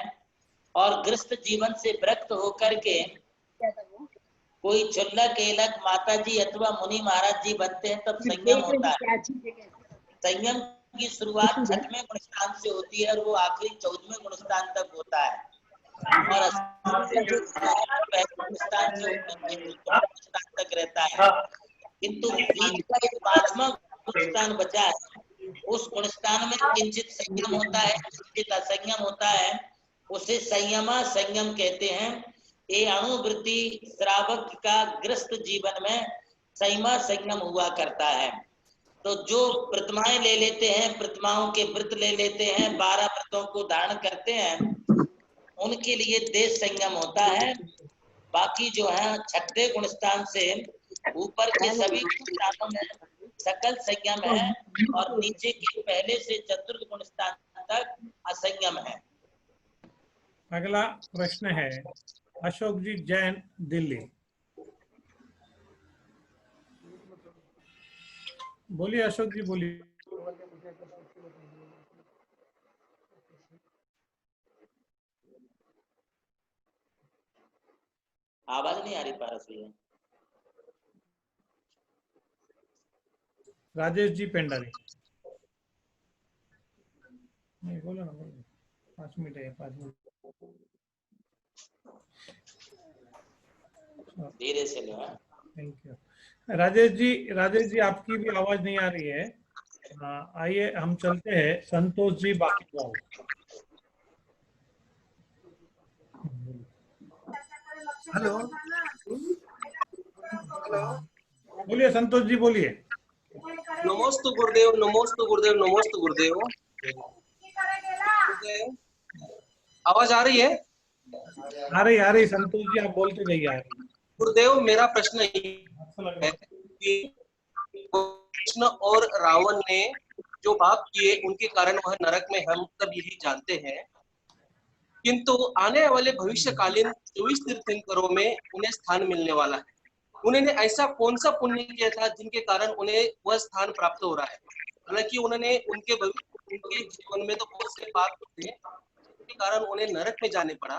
और ग्रस्त जीवन से विरक्त होकर के कोई चुल्लक एलक माता जी अथवा मुनि महाराज जी बनते हैं तब संयम होता है। संयम की शुरुआत 6वें गुणस्थान से होती है और वो आखिरी 14वें गुणस्थान तक होता है। और पहले गुणस्थान से गुणस्थान तक रहता है, किंतु बीच का एक 5वां गुणस्थान बचा है, उस गुणस्थान में किंचित संयम होता है, किंचित असंयम होता है। उसे संयमा संयम कहते हैं। ये अणुवृत्ति श्रावक का ग्रस्त जीवन में संयमा संयम हुआ करता है। तो जो प्रतिमाएं ले लेते हैं, प्रतिमाओं के व्रत ले लेते हैं, 12 व्रतों को धारण करते हैं, उनके लिए देश संयम होता है। बाकी जो है 6ठे गुणस्थान से ऊपर के सभी गुणस्थानों में सकल संयम है, और नीचे के पहले से चतुर्थ गुणस्थान तक असंयम है। अगला प्रश्न है अशोक जी जैन, दिल्ली। बोलिए अशोक जी, बोलिए। आवाज नहीं आ रही पारस भैया। राजेश जी पेंडारी। नहीं, बोलो ना, बोलो। 5 मिनट है, 5 मिनट। धीरे से लो। थैंक यू राजेश जी आपकी भी आवाज नहीं आ रही है। आइए हम चलते हैं संतोष जी बाकीगांव। हेलो बोलिए संतोष जी, बोलिए। नमोस्तु गुरुदेव, नमोस्तु गुरुदेव, नमोस्तु गुरुदेव। आवाज आ रही है? आ रही संतोष जी, आप बोलते जाइए। आ रही गुरुदेव, मेरा प्रश्न है कि कृष्ण और रावण ने जो पाप किए उनके कारण वह नरक में, हम सब यही जानते हैं, किंतु आने वाले भविष्यकालीन 24 तीर्थंकरों में उन्हें स्थान मिलने वाला है। उन्होंने ऐसा कौन सा पुण्य किया था जिनके कारण उन्हें वह स्थान प्राप्त हो रहा है? हालांकि उन्होंने उनके जीवन में तो बहुत से पाप थे, के कारण उन्हें नरक में जाने पड़ा,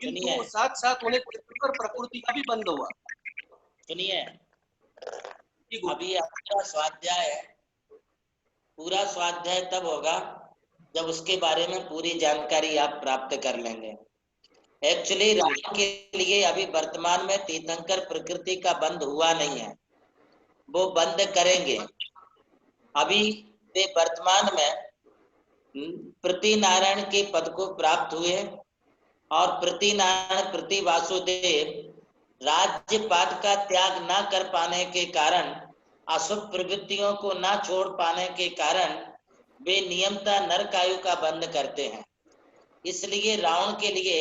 किंतु साथ साथ उन्हें प्रकृति का भी बंध हुआ। सुनिए, अभी आपका स्वाध्याय है, पूरा स्वाध्याय तब होगा जब उसके बारे में पूरी जानकारी आप प्राप्त कर लेंगे। एक्चुअली रावण के लिए अभी वर्तमान में तीर्थंकर प्रकृति का बंध हुआ नहीं है, वो बंद करेंगे। अभी वे वर्तमान में प्रति नारायण के पद को प्राप्त हुए, और प्रति नारायण प्रति वासुदेव राज्यपाद का त्याग न कर पाने के कारण, अशुभ प्रवृत्तियों को न छोड़ पाने के कारण वे नियमतः नरकायु का बंध करते हैं। इसलिए रावण के लिए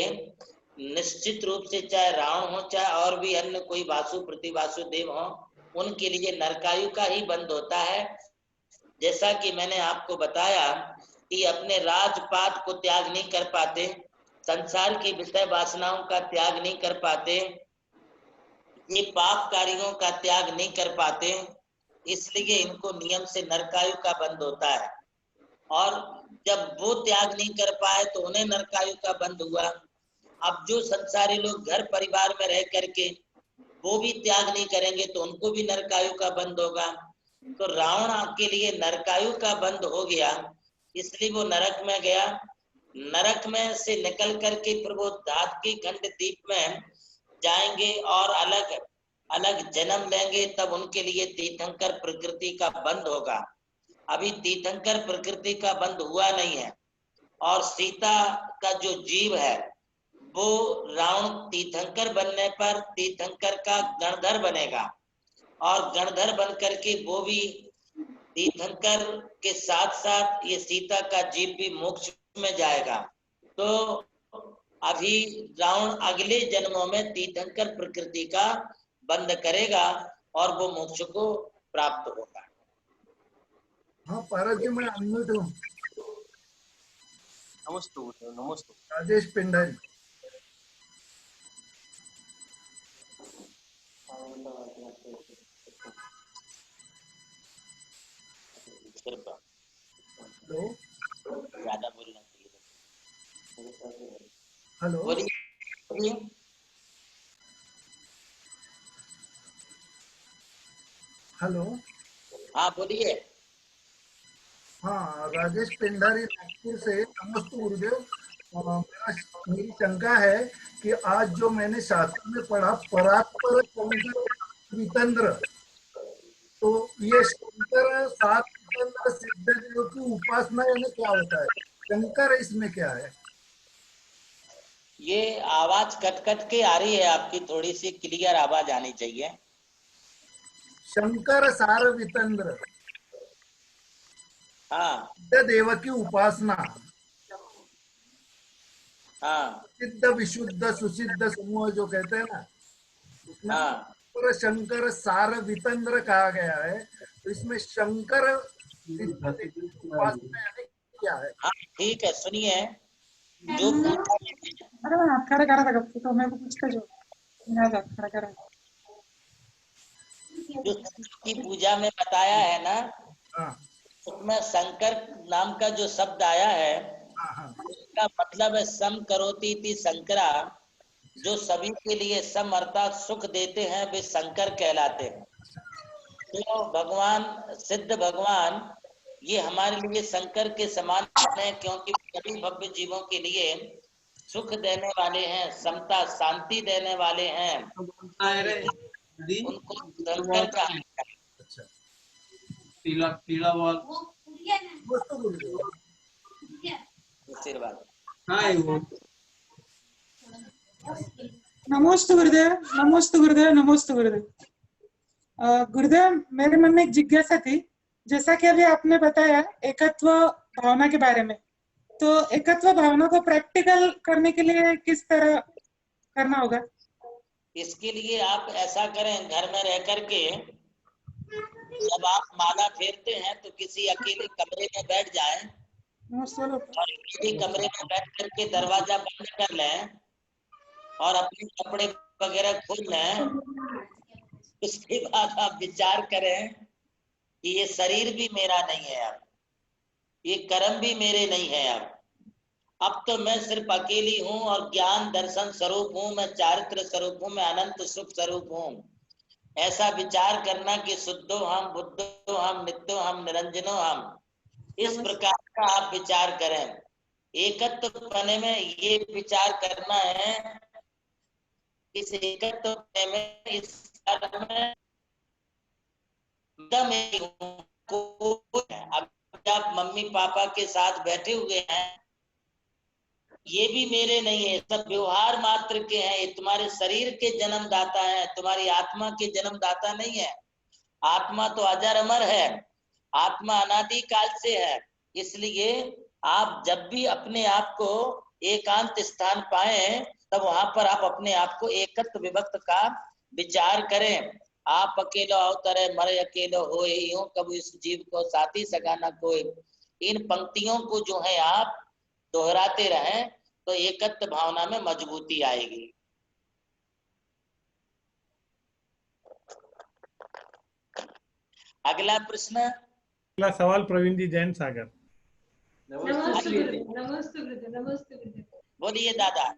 निश्चित रूप से, चाहे रावण हो चाहे और भी अन्य कोई वासु प्रति वासुदेव हो, उनके लिए नरकायु का ही बंध होता है। जैसा कि मैंने आपको बताया कि अपने राजपाद को त्याग नहीं कर पाते, संसार की विषय वासनाओं का त्याग नहीं कर पाते, ये पाप कार्यों का त्याग नहीं कर पाते, इसलिए इनको नियम से नरकायु का बंध होता है। और जब वो त्याग नहीं कर पाए तो उन्हें नरकायु का बंध हुआ। अब जो संसारी लोग घर परिवार में रह करके वो भी त्याग नहीं करेंगे तो उनको भी नरकायु का बंध होगा। तो रावण के लिए नरकायु का बंध हो गया, इसलिए वो नरक में गया। नरक में से निकल करके फिर वो धात की खंड द्वीप में जाएंगे और अलग अलग जन्म लेंगे, तब उनके लिए तीर्थंकर प्रकृति का बंध होगा। अभी तीर्थंकर प्रकृति का बंध हुआ नहीं है। और सीता का जो जीव है वो रावण तीर्थंकर बनने पर तीर्थंकर का गणधर बनेगा और गणधर बन करके वो भी तीर्थंकर के साथ साथ ये सीता का जीव भी मोक्ष में जाएगा। तो अभी रावण अगले जन्मों में तीर्थंकर प्रकृति का बंध करेगा और वो मोक्ष को प्राप्त होगा। हाँ पारस जी, मैं अनम्यूट हूँ। नमस्ते गुरुदेव, नमस्ते। राजेश पिंडारी। हेलो, ज्यादा बोलना चाहिए। हेलो, बोलिए। हेलो। हाँ बोलिए। हाँ, राजेश पिंडारी नागपुर से। नमस्ते गुरुदेव। मेरी शंका है कि आज जो मैंने शास्त्र में पढ़ा परात्पर शंकर वितंद्र, तो ये शंकर सात वितंद्र सिद्ध देव की उपासना यानी क्या होता है? शंकर इसमें क्या है? ये आवाज कट कट के आ रही है आपकी, थोड़ी सी क्लियर आवाज आनी चाहिए। शंकर सार वितंद्र, हाँ सिद्ध देव की उपासना, हाँ सिद्ध विशुद्ध सुसिद्ध समूह जो कहते हैं ना, उसमें हाँ शंकर सार वितंद्र कहा गया है। तो इसमें शंकर उपासना यानी क्या है? हाँ ठीक है, सुनिए। जो पूजा अरे खड़ा करा था गप्पू तो मैं कुछ का जो खड़ा करा जो की पूजा में बताया है ना, हाँ, उसमें शंकर नाम का जो शब्द आया है हाँ, उसका मतलब है सम करोति इति शंकरा। जो सभी के लिए सम अर्थात सुख देते हैं वे शंकर कहलाते हैं। तो भगवान सिद्ध भगवान ये हमारे लिए शंकर के समान है, क्योंकि सभी भव्य जीवों के लिए सुख देने वाले हैं, समता शांति देने वाले हैं, उनको शंकर कहा जाता है। अच्छा, पीला पीला बॉल आशीर्वाद। हाँ वो नमोस्तु गुरुदेव, नमोस्तु गुरुदेव, नमोस्तु गुरुदेव। गुरुदेव, मेरे मन में एक जिज्ञासा थी। जैसा कि अभी आपने बताया एकत्व भावना के बारे में, तो एकत्व भावना को प्रैक्टिकल करने के लिए किस तरह करना होगा? इसके लिए आप ऐसा करें, घर में रह करके जब आप माला फेरते हैं तो किसी अकेले कमरे में बैठ जाएं और किसी कमरे में बैठ करके दरवाजा बंद कर लें और अपने कपड़े वगैरह खोल लें। उसके बाद आप विचार करें कि ये शरीर भी मेरा नहीं है, अब ये कर्म भी मेरे नहीं है, अब तो मैं सिर्फ अकेली हूँ और ज्ञान दर्शन स्वरूप हूँ, मैं चारित्र स्वरूप हूँ, मैं अनंत सुख स्वरूप हूँ। ऐसा विचार करना कि शुद्धो हम, बुद्धो हम, नित्यो हम, निरंजनो हम, इस प्रकार का आप विचार करें। एकत्व पने में ये विचार करना है, इस एकत्व पने में इस में अब आप मम्मी पापा के साथ बैठे हुए हैं, ये भी मेरे नहीं है, सब व्यवहार मात्र के हैं। ये तुम्हारे शरीर के जन्मदाता है, तुम्हारी आत्मा के जन्मदाता नहीं है। आत्मा तो अजर अमर है, आत्मा अनादि काल से है। इसलिए आप जब भी अपने आप को एकांत स्थान पाए तब वहां पर आप अपने आप को एकत्व विभक्त का विचार करें। आप अकेलो अवतरे मरे अकेलो होए, यूं कब इस जीव को साथी सगा न कोई। इन पंक्तियों को जो है आप दोहराते रहें तो एकत्व भावना में मजबूती आएगी। अगला प्रश्न। अगला सवाल प्रवीण जी, जैन सागर। नमस्ते गुरुदेव, नमस्ते गुरुदेव, नमस्ते गुरुदेव। बोलिए दादा।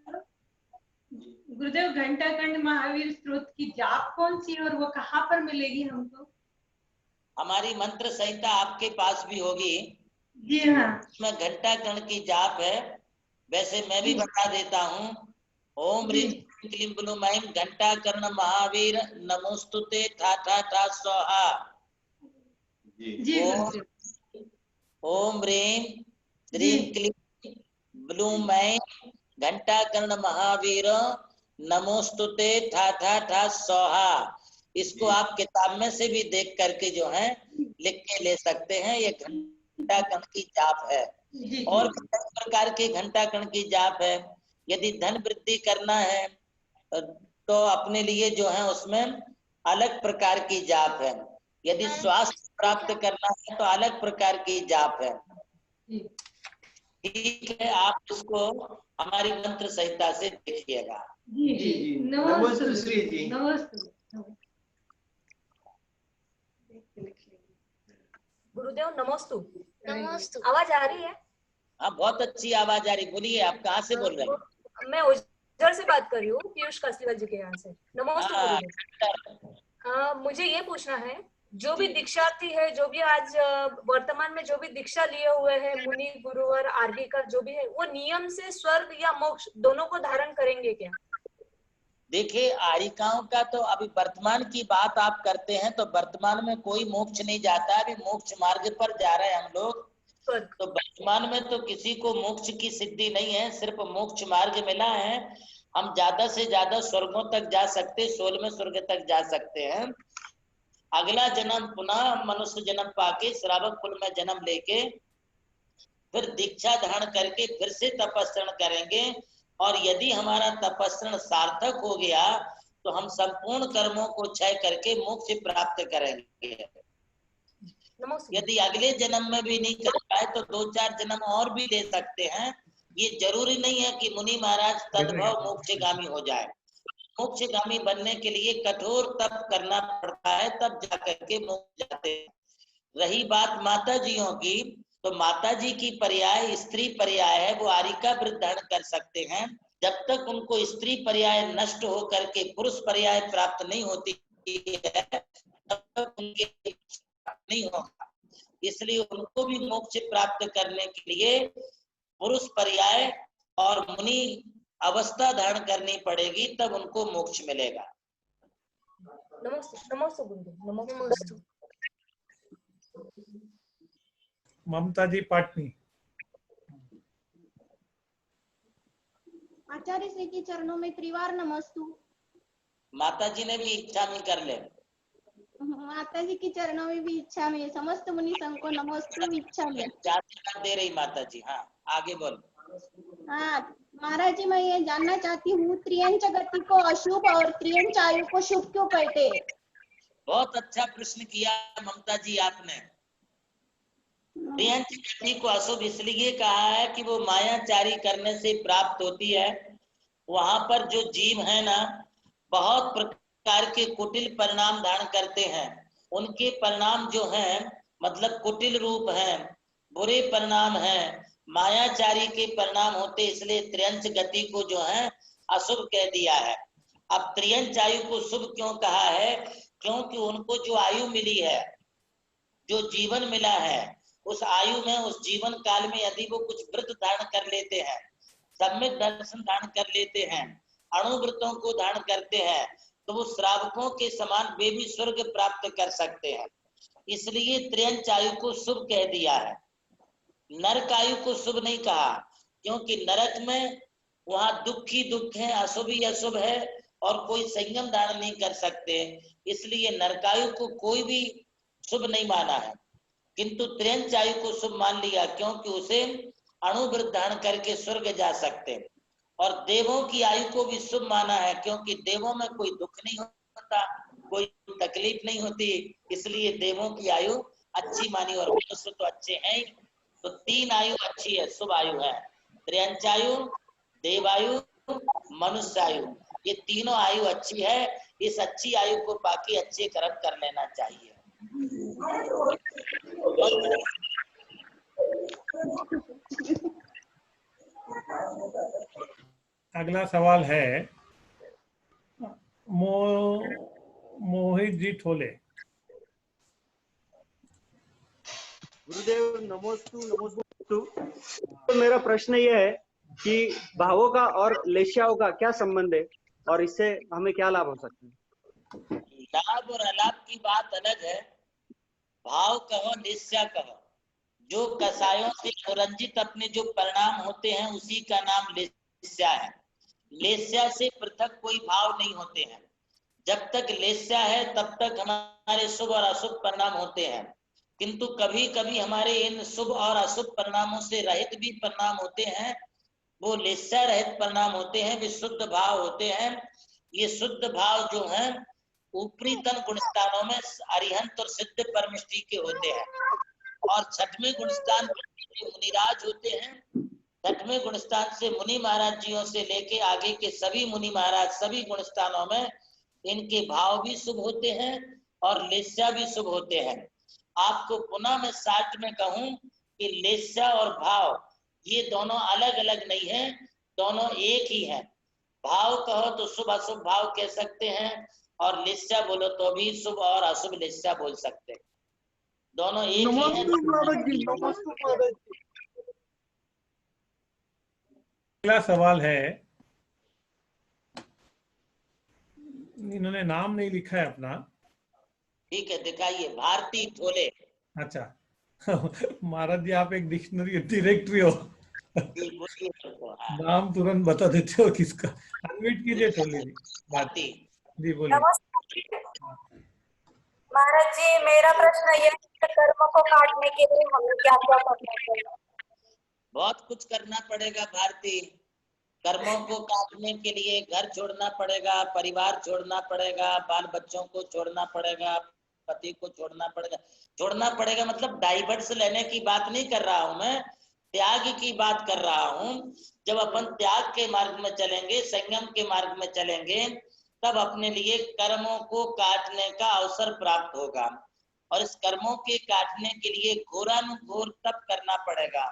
गुरुदेव, घंटाखंड महावीर स्तोत्र की जाप कौन सी है और वो कहाँ पर मिलेगी हमको? हमारी मंत्र संहिता आपके पास भी होगी। जी हाँ। उसमें घंटाखंड की जाप है। वैसे मैं भी बता देता हूँ। ओम ह्रीं क्लीं ब्लूम ऐं घंटाकर्ण महावीर नमोस्तुते था था स्वाहा। ओम ह्रीं क्लीं ब्लूम ऐं घंटा कर्ण महावीर नमोस्तुते ठा ठा ठा सोहा। इसको आप किताब में से भी देख करके जो है लिख के ले सकते हैं। ये घंटा कर्ण की जाप है। और भी कई प्रकार के घंटा कर्ण की जाप है। यदि धन वृद्धि करना है तो अपने लिए जो है उसमें अलग प्रकार की जाप है। यदि स्वास्थ्य प्राप्त करना है तो अलग प्रकार की जाप है। ठीक है, आप इसको हमारी मंत्र संहिता से देखिएगा। नमस्ते श्री जी। गुरुदेव नमोस्तु। नमोस्तु। आवाज आ रही है? हाँ, बहुत अच्छी आवाज आ रही। बोलिए, आप कहाँ से बोल रहे हैं? मैं उज्जैन से बात कर रही हूँ, पीयूष कासलीवाल जी के यहाँ से। नमोस्तु गुरुदेव। मुझे ये पूछना है, जो भी दीक्षार्थी है, जो भी आज वर्तमान में जो भी दीक्षा लिए हुए हैं, मुनि गुरुवर आर्यिकर जो भी है, वो नियम से स्वर्ग या मोक्ष दोनों को धारण करेंगे क्या? देखिए, आर्यिकाओं का तो अभी वर्तमान की बात आप करते हैं तो वर्तमान में कोई मोक्ष नहीं जाता। अभी मोक्ष मार्ग पर जा रहे हैं हम लोग। तो वर्तमान में तो किसी को मोक्ष की सिद्धि नहीं है, सिर्फ मोक्ष मार्ग मिला है। हम ज्यादा से ज्यादा स्वर्गों तक जा सकते, 16वें स्वर्ग तक जा सकते हैं। अगला जन्म पुनः मनुष्य जन्म पाके श्रावक कुल में जन्म लेके फिर दीक्षा धारण करके फिर से तपस्रण करेंगे। और यदि हमारा तपस्रण सार्थक हो गया तो हम संपूर्ण कर्मों को क्षय करके मोक्ष प्राप्त करेंगे। यदि अगले जन्म में भी नहीं कर पाए तो 2-4 जन्म और भी ले सकते हैं। ये जरूरी नहीं है कि मुनि महाराज तद्भव मोक्षगामी हो जाए। मोक्षगामी बनने के लिए कठोर तप करना पड़ता है, तब जाकर के मोक्ष जाते हैं। रही बात माता जियों की, तो माता जी की पर्याय स्त्री पर्याय है, वो आर्यिका व्रत धारण कर सकते हैं। जब तक उनको स्त्री पर्याय नष्ट हो करके पुरुष पर्याय प्राप्त नहीं होती है तब तक उनके नहीं होगा। इसलिए उनको भी मोक्ष प्राप्त करने के लिए पुरुष पर्याय और मुनि अवस्था धारण करनी पड़ेगी, तब उनको मोक्ष मिलेगा। नमस्ते गुरुदेव। नमस्ते। ममता जी पाटनी। आचार्य श्री के चरणों में त्रिवार नमस्तु। माता जी ने भी इच्छा में कर ले। माता जी के चरणों में भी इच्छा में, समस्त मुनि संघ को नमस्तु इच्छा में। दे रही माता जी। हाँ, आगे बोल। हाँ महाराज जी, मैं ये जानना चाहती हूँ, त्रियंच गति को अशुभ और त्रियंच आयु को शुभ क्यों कहते हैं? बहुत अच्छा प्रश्न किया ममता जी आपने। त्रियंच गति को अशुभ इसलिए कहा है कि वो मायाचारी करने से प्राप्त होती है। वहां पर जो जीव है ना, बहुत प्रकार के कुटिल परिणाम धारण करते हैं। उनके परिणाम जो हैं मतलब कुटिल रूप हैं, बुरे परिणाम हैं, मायाचारी के परिणाम होते, इसलिए त्रियंच गति को जो है अशुभ कह दिया है। अब त्रियंच आयु को शुभ क्यों कहा है? क्योंकि उनको जो आयु मिली है, जो जीवन मिला है, उस आयु में, उस जीवन काल में यदि वो कुछ व्रत धारण कर लेते हैं, सम्यक दर्शन धारण कर लेते हैं, अणुव्रतों को धारण करते हैं, तो वो श्रावकों के समान वे भी स्वर्ग प्राप्त कर सकते हैं। इसलिए त्रियंच आयु को शुभ कह दिया है। नरक आयु को शुभ नहीं कहा, क्योंकि नरक में वहां दुख ही दुख है, अशुभ ही अशुभ है और कोई संयम धारण नहीं कर सकते, इसलिए नरकायु को कोई भी शुभ नहीं माना है। किंतु त्रियंच आयु को शुभ मान लिया, क्योंकि उसे अणुव्रत धारण करके स्वर्ग जा सकते। और देवों की आयु को भी शुभ माना है, क्योंकि देवों में कोई दुख नहीं होता, कोई तकलीफ नहीं होती, इसलिए देवों की आयु अच्छी मानी। और मनुष्य तो अच्छे हैं, तो 3 आयु अच्छी है, शुभ आयु है। त्रियंचायु, देवायु, मनुष्य आयु, ये तीनों आयु अच्छी है। इस अच्छी आयु को बाकी अच्छे कर्म कर लेना चाहिए। अगला सवाल है मोहित जी ठोले। गुरुदेव नमोस्तु नमोस्तु। तो मेरा प्रश्न ये है कि भावों का और लेश्याओं का क्या संबंध है और इससे हमें क्या लाभ हो सकते हैं? लाभ और अलाभ की बात अलग है। भाव कहो लेस्या कहो, जो कसायों से अनुरंजित अपने जो परिणाम होते हैं उसी का नाम लेस्या है। लेस्या से पृथक कोई भाव नहीं होते हैं। जब तक लेस्या है तब तक हमारे शुभ और अशुभ परिणाम होते हैं, किंतु कभी कभी हमारे इन शुभ और अशुभ परिणामों से रहित भी परिणाम होते हैं। वो लेस्या रहित परिणाम होते हैं, वे शुद्ध भाव होते हैं। ये शुद्ध भाव जो हैं ऊपरी तन गुणस्थानों में अरिहंत और सिद्ध परमिष्टि के होते हैं, और छठवें गुणस्थान मुनिराज होते हैं। छठवें गुणस्थान से मुनि महाराज जियों से लेके आगे के सभी मुनि महाराज सभी गुणस्थानों में इनके भाव भी शुभ होते हैं और लेस्या भी शुभ होते हैं। आपको पुनः मैं शार्ट में कहूं कि लेस्या और भाव ये दोनों अलग अलग नहीं है, दोनों एक ही है। भाव कहो तो शुभ अशुभ भाव कह सकते हैं, और लेस्या बोलो तो भी शुभ और अशुभ लेस्या बोल सकते हैं। दोनों एक ही है। अगला सवाल है, इन्होंने नाम नहीं लिखा है अपना। ठीक है, दिखाइए। भारती ठोले। अच्छा महाराज जी आप एक डिक्शनरी डायरेक्टरी हो, नाम तुरंत बता देते हो किसका। अनम्यूट कीजिए ठोले जी। भारती जी बोलिए। महाराज जी मेरा प्रश्न ये है, कर्म को काटने के लिए हमें क्या क्या करना चाहिए? बहुत कुछ करना पड़ेगा भारती। कर्मों को काटने के लिए घर छोड़ना पड़ेगा, परिवार छोड़ना पड़ेगा, बाल बच्चों को छोड़ना पड़ेगा, पति को छोड़ना पड़ेगा। छोड़ना पड़ेगा मतलब डाइवर्स लेने की बात नहीं कर रहा हूं मैं, त्याग की बात कर रहा हूं। जब अपन त्याग के मार्ग में चलेंगे, संयम के मार्ग में चलेंगे, तब अपने लिए कर्मों को काटने का अवसर प्राप्त होगा। और इस कर्मों के काटने के लिए घोरानुघोर तप करना पड़ेगा,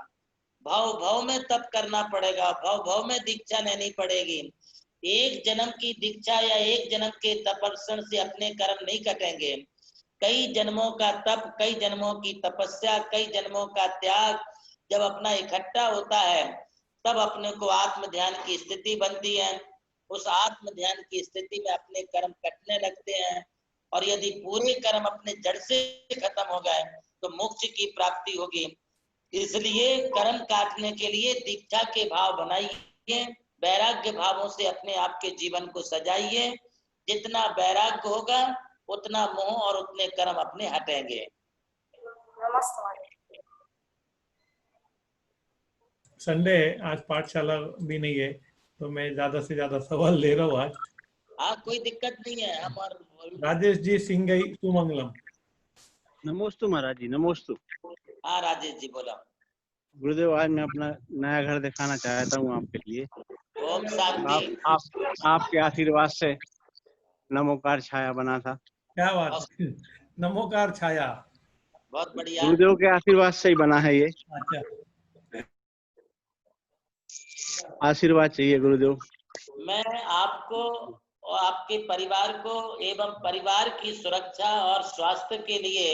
भाव भाव में तप करना पड़ेगा, भाव भाव में दीक्षा लेनी पड़ेगी। एक जन्म की दीक्षा या एक जन्म के तपस्या से अपने कर्म नहीं कटेंगे। कई जन्मों का तप, कई जन्मों की तपस्या, कई जन्मों का त्याग जब अपना इकट्ठा होता है, तब अपने को आत्म ध्यान की स्थिति बनती है। उस आत्म ध्यान की स्थिति में अपने कर्म कटने लगते हैं, और यदि पूरे कर्म अपने जड़ से खत्म हो गए तो मोक्ष की प्राप्ति होगी। इसलिए कर्म काटने के लिए दीक्षा के भाव बनाइए, वैराग्य भावों से अपने आप के जीवन को सजाइए। जितना वैराग्य होगा उतना मोह और उतने कर्म अपने हटेंगे। संडे आज पाठशाला भी नहीं है, तो मैं ज्यादा से ज्यादा सवाल ले रहा हूँ आज। हाँ कोई दिक्कत नहीं है। हमारे राजेश जी सिंगई सुमंगलम। नमोस्तु महाराज जी, नमोस्तु। हाँ राजेश जी बोलो। गुरुदेव आज मैं अपना नया घर दिखाना चाहता हूँ आपके लिए। ओम शांति। आपके आशीर्वाद से नमोकार छाया बना था। क्या बात, नमोकार छाया। बहुत बढ़िया। गुरुदेव के आशीर्वाद से ही बना है ये। अच्छा, आशीर्वाद चाहिए गुरुदेव। मैं आपको और आपके परिवार को एवं परिवार की सुरक्षा और स्वास्थ्य के लिए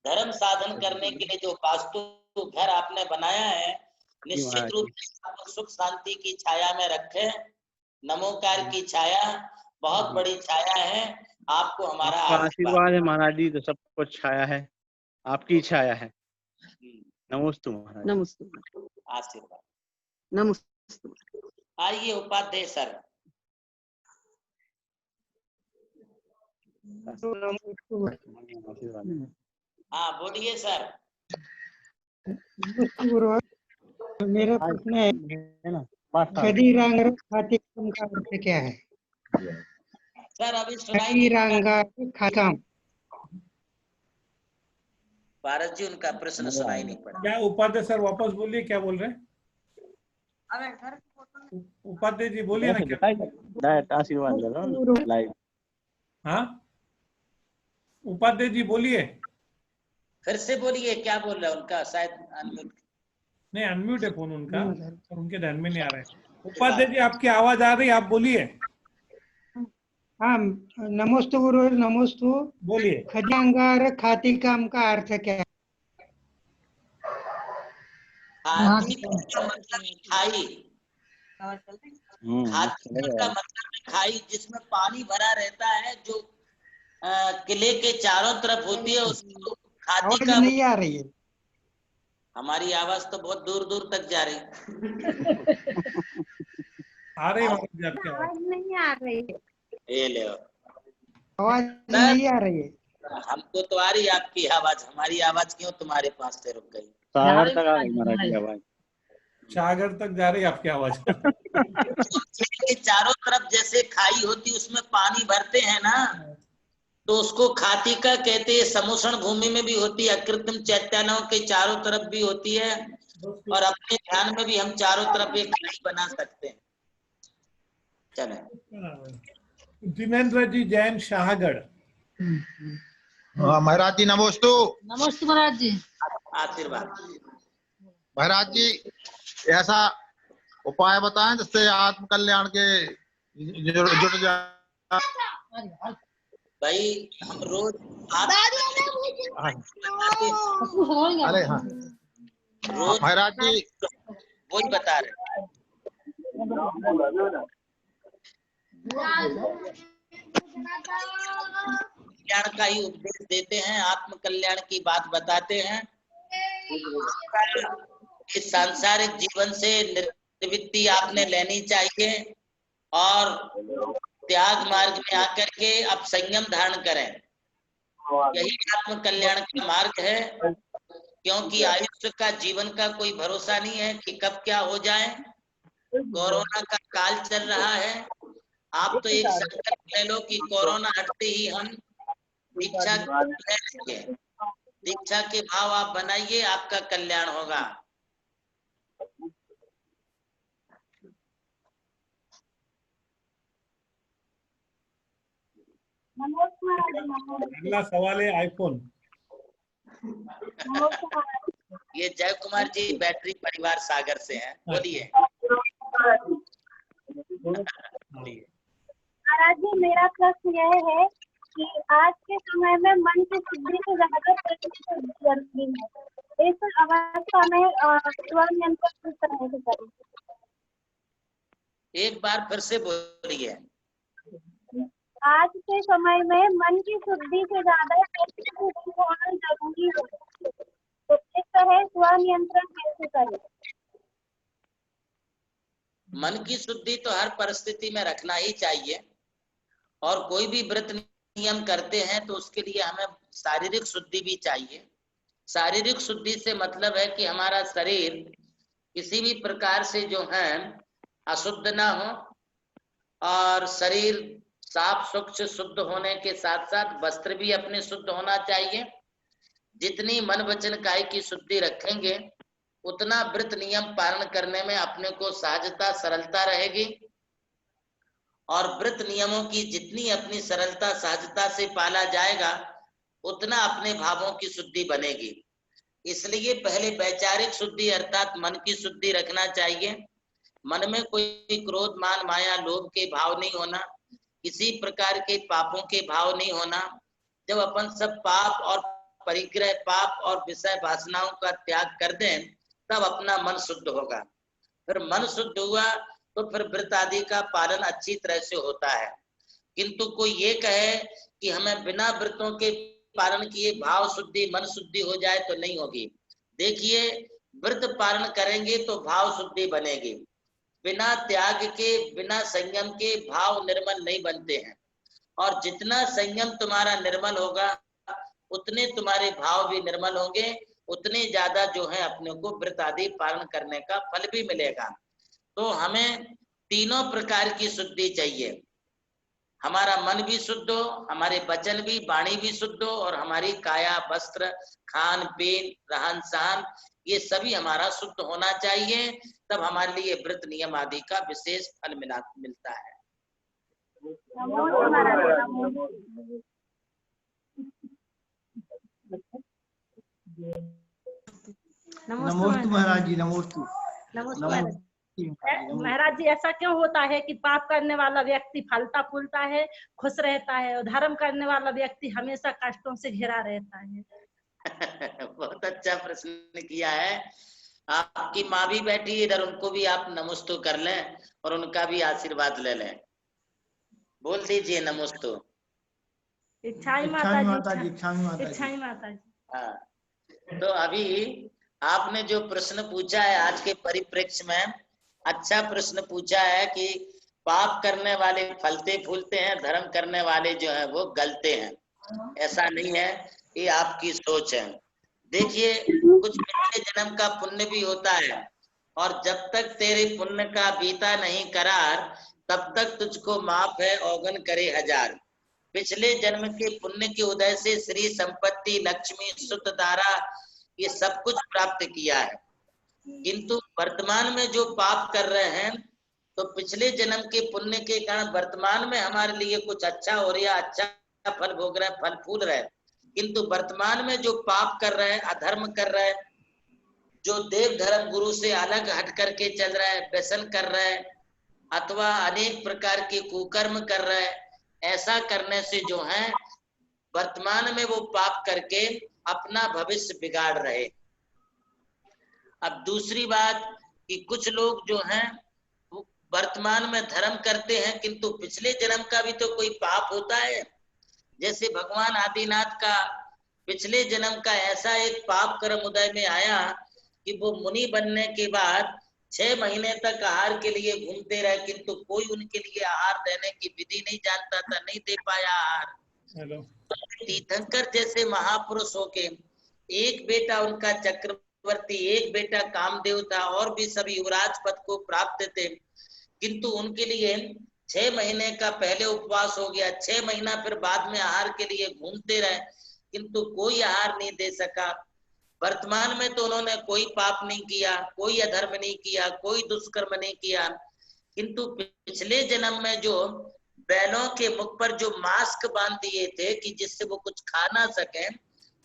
धर्म साधन करने के लिए जो वास्तु घर आपने बनाया है, निश्चित रूप से आपको सुख शांति की छाया में रखे। नमोकार की छाया बहुत बड़ी छाया है। आपको हमारा आशीर्वाद है महाराज जी, तो सब कुछ छाया है, आपकी छाया है। नमोस्तु महाराज। नमस्ते। आशीर्वाद। नमस्ते। आइए उपाध्याय सर। हाँ बोलिए सर। मेरा प्रश्न है ना, खदीरांगा खातिकम का अर्थ क्या है? सर अभी सुनाई खदीरांगा खातिकम। भारत जी उनका प्रश्न सुनाई नहीं पड़ा। क्या उपाध्याय सर वापस बोलिए, क्या बोल रहे हैं? उपाध्याय जी बोलिए ना क्या। आशीर्वाद। हाँ उपाध्याय जी बोलिए। फिर से बोलिए क्या बोल रहे हैं, उनका शायद अनम्यूट। नहीं अनम्यूट है फोन उनका, और उनके ध्यान में नहीं आ रहा है। उपाध्याय जी आपकी आवाज आ रही है, आप बोलिए। हाँ नमोस्तु गुरु, नमोस्तु। बोलिए। खदीरांगा खातिकम का अर्थ क्या है? खाती का मतलब खाई। खाती का मतलब खाई जिसमें पानी भरा रहता है, जो किले के चारों तरफ होती है, उसको खाती का। नहीं आ रही है। हमारी आवाज तो बहुत दूर दूर तक जा रही। आ रही महाराज जी आपकी आवाज। आवाज नहीं आ रही है। ये ले आवाज नहीं आ रही है। हमको तो आ रही है आपकी आवाज, हमारी आवाज क्यों तुम्हारे पास से रुक गई? सागर तक आ गई महाराज जी आवाज। सागर तक जा रही है आपकी आवाज। के चारों तरफ जैसे खाई होती उसमें पानी भरते हैं ना, तो उसको खातिका कहते हैं। समुषण भूमि में भी होती है, अकृत्रिम चैत्यानों के चारों तरफ भी होती है, और अपने ध्यान में भी हम चारों तरफ एक खाई बना सकते हैं। चले दिनेंद्र जी जैन शाहगढ़। महाराज जी नमोस्तु। नमस्ते महाराज जी। आशीर्वाद। महाराज जी ऐसा उपाय बताएं जिससे आत्म कल्याण के जुट जाए। भाई हम रोज अरे हाँ रोज महाराज जी वही बता रहे कल्याण का ही उपदेश देते हैं, आत्म कल्याण की बात बताते हैं। इस सांसारिक जीवन से निवृत्ति आपने लेनी चाहिए और त्याग मार्ग में आकर के अब संयम धारण करें। यही आत्म कल्याण का मार्ग है, क्योंकि आयुष्य का जीवन का कोई भरोसा नहीं है कि कब क्या हो जाए। कोरोना का काल चल रहा है, आप तो एक संकल्प ले लो कि कोरोना हटते ही हम दीक्षा दीक्षा के भाव आप बनाइए, आपका कल्याण होगा। अगला सवाल है आईफोन। ये जय कुमार जी बैटरी परिवार सागर से हैं, बोलिए। महाराज जी मेरा प्रश्न यह है कि आज के समय में मन की शुद्धि से ज्यादा प्रकृति जरूरी है। इस अवस्था में स्वनियंत्रण किस तरह से करें? एक बार फिर से बोलिए। आज के समय में मन की शुद्धि से ज्यादा प्रकृति होना जरूरी है, तो इस तरह स्वनियंत्रण कैसे करें? मन की शुद्धि तो हर परिस्थिति में रखना ही चाहिए, और कोई भी व्रत नियम करते हैं तो उसके लिए हमें शारीरिक शुद्धि भी चाहिए। शारीरिक शुद्धि से मतलब है कि हमारा शरीर किसी भी प्रकार से जो है अशुद्ध ना हो, और शरीर साफ स्वच्छ शुद्ध होने के साथ साथ वस्त्र भी अपने शुद्ध होना चाहिए। जितनी मन वचन काया की शुद्धि रखेंगे उतना व्रत नियम पालन करने में अपने को सहजता सरलता रहेगी, और व्रत नियमों की जितनी अपनी सरलता सहजता से पाला जाएगा उतना अपने भावों की शुद्धि बनेगी। इसलिए पहले वैचारिक शुद्धि अर्थात मन की शुद्धि रखना चाहिए। मन में कोई क्रोध मान माया लोभ के भाव नहीं होना, किसी प्रकार के पापों के भाव नहीं होना। जब अपन सब पाप और परिग्रह पाप और विषय वासनाओं का त्याग कर दें तब अपना मन शुद्ध होगा। फिर मन शुद्ध हुआ तो फिर व्रत आदि का पालन अच्छी तरह से होता है। किंतु कोई ये कहे कि हमें बिना व्रतों के पालन किए भाव शुद्धि मन शुद्धि हो जाए तो नहीं होगी। देखिए व्रत पालन करेंगे तो भाव शुद्धि बनेगी, बिना त्याग के बिना संयम के भाव निर्मल नहीं बनते हैं। और जितना संयम तुम्हारा निर्मल होगा उतने तुम्हारे भाव भी निर्मल होंगे, उतने ज्यादा जो है अपने को व्रत आदि पालन करने का फल भी मिलेगा। तो हमें तीनों प्रकार की शुद्धि चाहिए। हमारा मन भी शुद्ध हो, हमारे वचन भी वाणी भी शुद्ध हो, और हमारी काया वस्त्र खान पीन रहन सहन ये सभी हमारा शुद्ध होना चाहिए। तब हमारे लिए व्रत नियम आदि का विशेष फल मिलता है। नमस्ते महाराज जी। नमस्ते महाराज जी। ऐसा क्यों होता है कि पाप करने वाला व्यक्ति फलता फूलता है, खुश रहता है, और धर्म करने वाला व्यक्ति हमेशा कष्टों से घिरा रहता है? बहुत अच्छा प्रश्न किया है। आपकी माँ भी बैठी इधर, उनको भी आप नमस्तु कर लें और उनका भी आशीर्वाद ले लें। बोल दीजिए नमस्तु। इच्छाई माता जी। इच्छाई माता जी। हाँ, तो अभी आपने जो प्रश्न पूछा है आज के परिप्रेक्ष्य में, अच्छा प्रश्न पूछा है कि पाप करने वाले फलते फूलते हैं, धर्म करने वाले जो है वो गलते हैं। ऐसा नहीं है, ये आपकी सोच है। देखिए, कुछ पिछले जन्म का पुण्य भी होता है, और जब तक तेरे पुण्य का बीता नहीं करार, तब तक तुझको माफ है औगन करे हजार। पिछले जन्म के पुण्य के उदय से श्री संपत्ति, लक्ष्मी, सुत, दारा, ये सब कुछ प्राप्त किया है। किंतु वर्तमान में जो पाप कर रहे हैं, तो पिछले जन्म के पुण्य के कारण वर्तमान में हमारे लिए कुछ अच्छा हो रहा, अच्छा फल भोग रहे, फल फूल रहे। किंतु वर्तमान में जो पाप कर रहे हैं, अधर्म कर रहे हैं, जो देव धर्म गुरु से अलग हट करके चल रहा है, व्यसन कर रहा है, अथवा अनेक प्रकार के कुकर्म कर रहा है, ऐसा करने से जो है वर्तमान में वो पाप करके अपना भविष्य बिगाड़ रहे। अब दूसरी बात कि कुछ लोग जो हैं वर्तमान में धर्म करते हैं, किंतु पिछले जन्म का भी तो कोई पाप होता है। जैसे भगवान आदिनाथ का पिछले जन्म का ऐसा एक पाप कर्म उदय में आया कि वो मुनि बनने के बाद 6 महीने तक आहार के लिए घूमते रहे, किंतु कोई उनके लिए आहार देने की विधि नहीं जानता था, नहीं दे पाया आहार। तीर्थंकर जैसे महापुरुष होके, एक बेटा उनका चक्रवर्ती, एक बेटा कामदेव था, और भी सभी युवराज पद को प्राप्त थे, किंतु उनके लिए 6 महीने का पहले उपवास हो गया, 6 महीना फिर बाद में आहार के लिए घूमते रहे, किंतु कोई आहार नहीं दे सका। वर्तमान में तो उन्होंने कोई पाप नहीं किया, कोई अधर्म नहीं किया, कोई दुष्कर्म नहीं किया, किंतु पिछले जन्म में जो बैलों के मुख पर जो मास्क बांध दिए थे कि जिससे वो कुछ खा ना सके,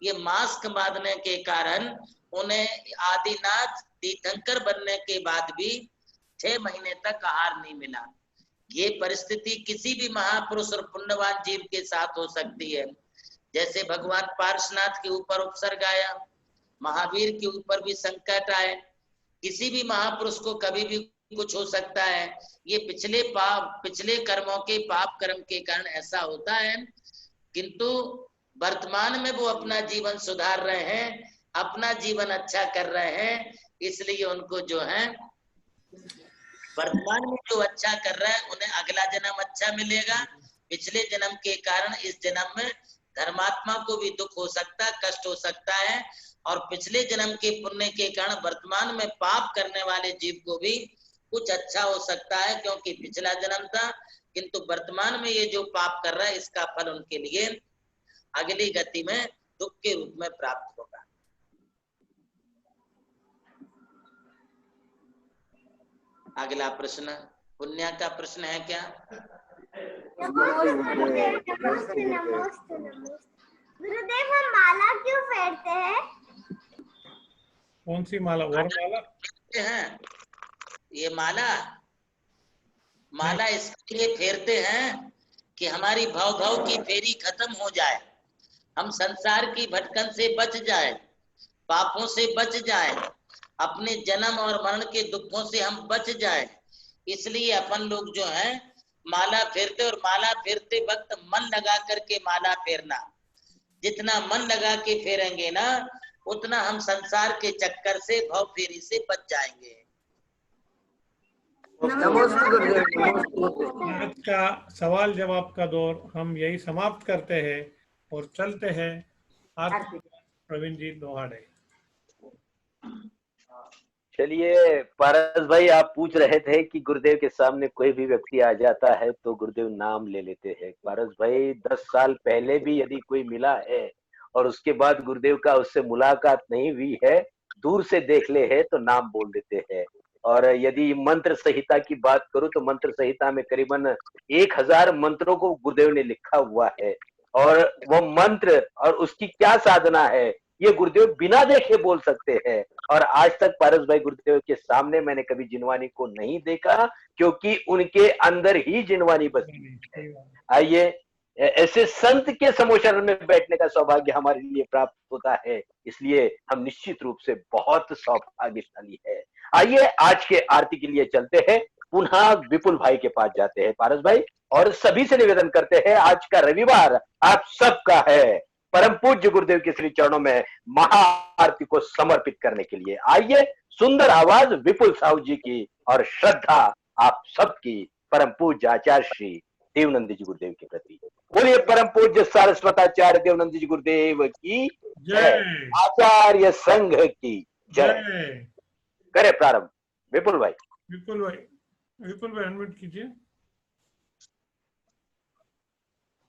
ये मास्क बांधने के कारण उन्हें आदिनाथ तीर्थंकर बनने के बाद भी 6 महीने तक आहार नहीं मिला। ये परिस्थिति किसी भी महापुरुष और पुण्यवान जीव के साथ हो सकती है। जैसे भगवान पार्श्वनाथ के ऊपर उपसर्ग आया, महावीर के ऊपर भी संकट आए, किसी भी महापुरुष को कभी भी कुछ हो सकता है। ये पिछले कर्मों के पाप कर्म के कारण ऐसा होता है, किंतु वर्तमान में वो अपना जीवन सुधार रहे हैं, अपना जीवन अच्छा कर रहे हैं, इसलिए उनको जो है वर्तमान में जो अच्छा कर रहा है उन्हें अगला जन्म अच्छा मिलेगा। पिछले जन्म के कारण इस जन्म में धर्मात्मा को भी दुख हो सकता है, कष्ट हो सकता है, और पिछले जन्म के पुण्य के कारण वर्तमान में पाप करने वाले जीव को भी कुछ अच्छा हो सकता है, क्योंकि पिछला जन्म था, किंतु वर्तमान में ये जो पाप कर रहा है इसका फल उनके लिए अगली गति में दुख के रूप में प्राप्त होगा। अगला प्रश्न पुण्य का प्रश्न है क्या? गुरुदेव, हम माला क्यों फेरते हैं? कौन सी माला? वरमाला हैं? ये माला इसलिए फेरते हैं कि हमारी भाव की फेरी खत्म हो जाए, हम संसार की भटकन से बच जाए, पापों से बच जाए, अपने जन्म और मरण के दुखों से हम बच जाए। इसलिए अपन लोग जो है माला फेरते, और माला फेरते वक्त मन लगा करके माला फेरना। जितना मन लगा के फेरेंगे ना, उतना हम संसार के चक्कर से, भाव फेरी से बच जाएंगे। आज का सवाल जवाब का दौर हम यही समाप्त करते हैं और चलते हैं प्रवीण जी दोहाड़े। चलिए पारस भाई, आप पूछ रहे थे कि गुरुदेव के सामने कोई भी व्यक्ति आ जाता है तो गुरुदेव नाम ले लेते हैं। पारस भाई, 10 साल पहले भी यदि कोई मिला है और उसके बाद गुरुदेव का उससे मुलाकात नहीं हुई है, दूर से देख ले है तो नाम बोल देते हैं। और यदि मंत्र संहिता की बात करूं तो मंत्र संहिता में करीबन 1000 मंत्रों को गुरुदेव ने लिखा हुआ है, और वो मंत्र और उसकी क्या साधना है ये गुरुदेव बिना देखे बोल सकते हैं। और आज तक पारस भाई गुरुदेव के सामने मैंने कभी जिनवानी को नहीं देखा, क्योंकि उनके अंदर ही जिनवानी बसी है। आइए, ऐसे संत के समोशरण में बैठने का सौभाग्य हमारे लिए प्राप्त होता है, इसलिए हम निश्चित रूप से बहुत सौभाग्यशाली है। आइए आज के आरती के लिए चलते हैं, पुनः विपुल भाई के पास जाते हैं पारस भाई, और सभी से निवेदन करते हैं आज का रविवार आप सबका है। परम पूज्य गुरुदेव के श्री चरणों में महाआरती को समर्पित करने के लिए। आइए, सुंदर आवाज विपुल साहू जी की और श्रद्धा आप सबकी परम पूज्य आचार्य श्री देवनंद जी गुरुदेव के प्रति। बोलिए परम पूज्य सारस्वताचार्य देवनंद जी गुरुदेव की जय, आचार्य संघ की जय। करे प्रारंभ विपुल भाई। विपुल भाई अनम्यूट कीजिए।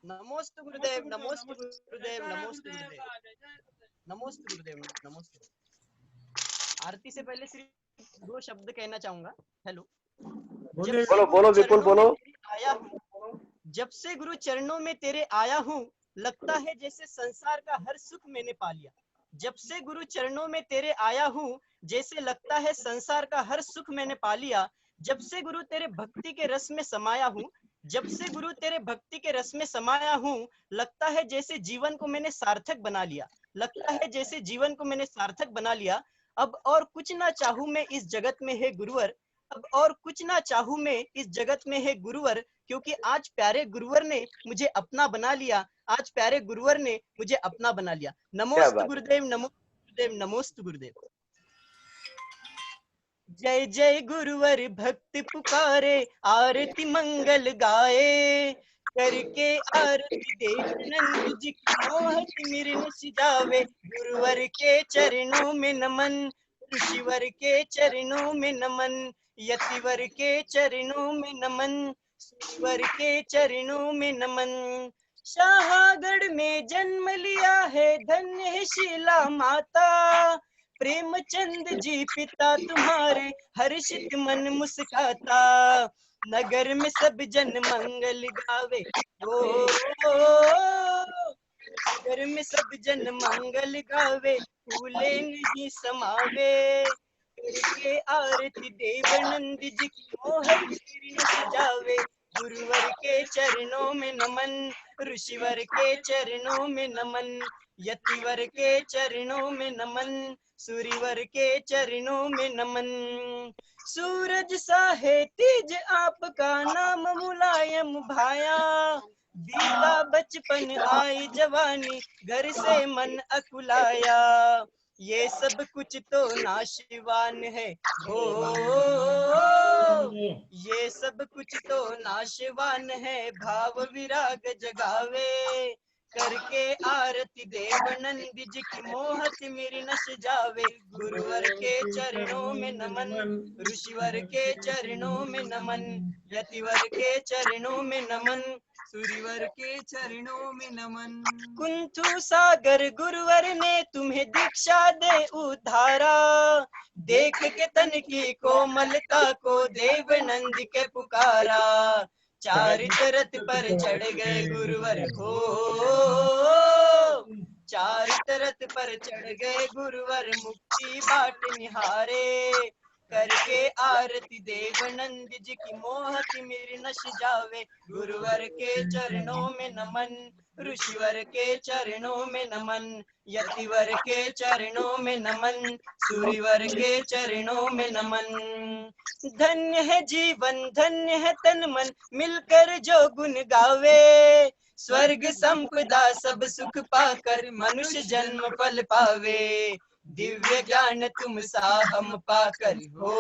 नमोस्तु गुरुदेव, नमोस्तु गुरुदेव, नमोस्तु गुरुदेव, नमोस्तु गुरुदेव, नमोस्तु। आरती से पहले सिर्फ 2 शब्द कहना चाहूंगा। हेलो, बोलो बोलो विपुल बोलो। आया हूँ, जब से गुरु चरणों में तेरे आया हूँ, लगता है जैसे संसार का हर सुख मैंने पा लिया। जब से गुरु चरणों में तेरे आया हूँ, जैसे लगता है संसार का हर सुख मैंने पा लिया। जब से गुरु तेरे भक्ति के रस में समाया हूँ, जब से गुरु तेरे भक्ति के रस में समाया हूँ, लगता है जैसे जीवन को मैंने सार्थक बना लिया। लगता है जैसे जीवन को मैंने सार्थक बना लिया। अब और कुछ ना चाहूं मैं इस जगत में है गुरुवर, अब और कुछ ना चाहूं मैं इस जगत में है गुरुवर, क्योंकि आज प्यारे गुरुवर ने मुझे अपना बना लिया। आज प्यारे गुरुवर ने मुझे अपना बना लिया। नमोस्तु गुरुदेव, नमोस्तु गुरुदेव, नमोस्तु गुरुदेव। जय जय गुरुवर भक्त पुकारे, आरती मंगल गाए, करके आरती देवनंद जी की मोहत मिरन सिजावे। गुरुवर के चरणों में नमन, ऋषिवर के चरणों में नमन, यतिवर के चरणों में नमन, सूर्यवर के चरणों में नमन। शाहगढ़ में जन्म लिया है, धन्य है शीला माता, प्रेमचंद जी पिता तुम्हारे, हर्षित मन मुस्काता। नगर में सब जन मंगल गावे, ओ नगर में सब जन मंगल गावे, फूले नहीं समावे। करके आरती देवनंद जी की मोहत मिरन सजावे। गुरुवर के चरणों में नमन, ऋषिवर के चरणों में नमन, यतिवर के चरणों में नमन, सूर्यवर के चरणों में नमन। सूरज सा है तेज आपका, नाम मुलायम भाया, बीता बचपन आई जवानी, घर से मन अकुलाया। ये सब कुछ तो नाशवान है, ओ ये सब कुछ तो नाशवान है, भाव विराग जगावे। करके आरती देवनंद जी की मोहत मिरन सजावे। गुरुवर के चरणों में नमन, ऋषिवर के चरणों में नमन, यतिवर के चरणों में नमन, सूर्यवर के चरणों में नमन। कुंथु सागर गुरुवर ने तुम्हें दीक्षा दे उधारा, देख के तन की कोमलता को देवनंद के पुकारा। चारित रथ पर चढ़ गए गुरुवर हो, चारित रथ पर चढ़ गए गुरुवर, मुक्ति बाट निहारे। करके आरती देवनंद जी की मोहत मिरन सजावे। गुरुवर के चरणों में नमन, ऋषिवर के चरणों में नमन, यतिवर के चरणों में नमन, सूर्यवर के चरणों में नमन। धन्य है जीवन, धन्य है तन मन, मिलकर जो गुण गावे। स्वर्ग संपदा सब सुख पाकर, मनुष्य जन्म फल पावे। दिव्य ज्ञान तुम सा हम पाकर हो,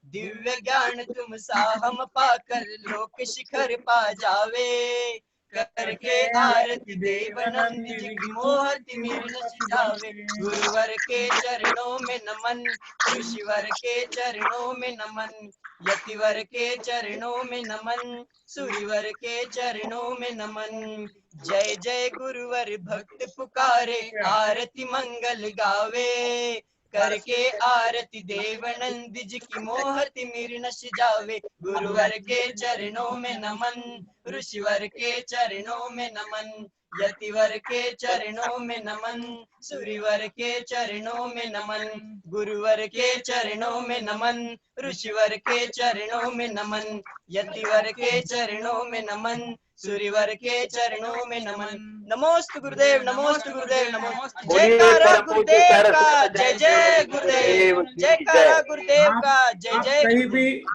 दिव्य ज्ञान तुम सा हम पाकर, लोक शिखर पा जावे। करके आरती देवनंद जी की मोहत मिरन सजावे। गुरुवर के चरणों में नमन, ऋषिवर के चरणों में नमन, यतिवर के चरणों में नमन, सूर्यवर के चरणों में नमन। जय जय गुरुवर भक्त पुकारे, आरती मंगल गावे। करके आरती देवनंद जी की मोहत मिरन सजावे। गुरुवर के चरणों में नमन, ऋषिवर के चरणों में नमन, यतिवर के चरणों में नमन, सूर्यवर के चरणों में नमन। गुरुवर के चरणों में नमन, ऋषिवर के चरणों में नमन, यतिवर के चरणों में नमन, सूर्यवर के चरणों में नमन। नमोस्तु गुरुदेव, नमोस्तु गुरुदेव, नमोस्तु। जयकारा गुरुदेव का, जय जय गुरुदेव, जयकारा गुरुदेव का, जय जय।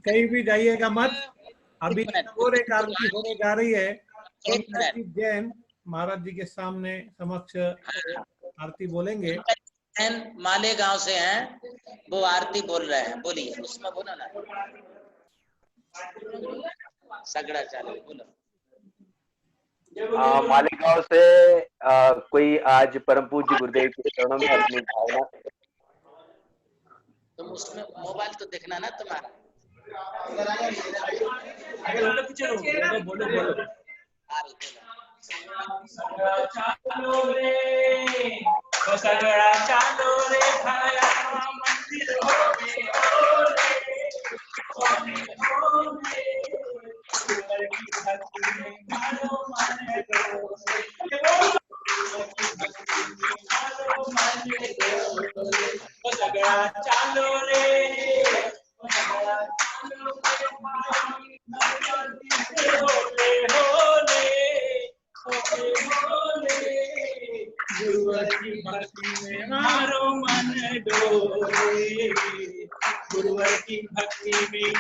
कहीं भी जाइएगा मत। अभी और एक आरती होने जा रही है। जैन महाराज जी के सामने समक्ष आरती बोलेंगे। मालेगांव से हैं, वो आरती बोल रहे हैं, बोलिए, उसमें बोलो ना। सगड़ा चालू बोलो। मालेगांव से कोई आज परम पूज्य गुरुदेव के चरणों में अपनी भावना। तुम उसमें मोबाइल तो देखना ना तुम्हारा। बोलो बोलो। चालो रे, सगड़ा चालो रे भाया मंदिर होवे होले, होवे होले, गुरुवर की भक्ति में मारो मन डोले, मारो मन डोले, सगड़ा चालो रे, सगड़ा चालो रे भाया मंदिर होले होले, गुरुवर की भक्ति में मारो मन डोले, गुरुवर की भक्ति में।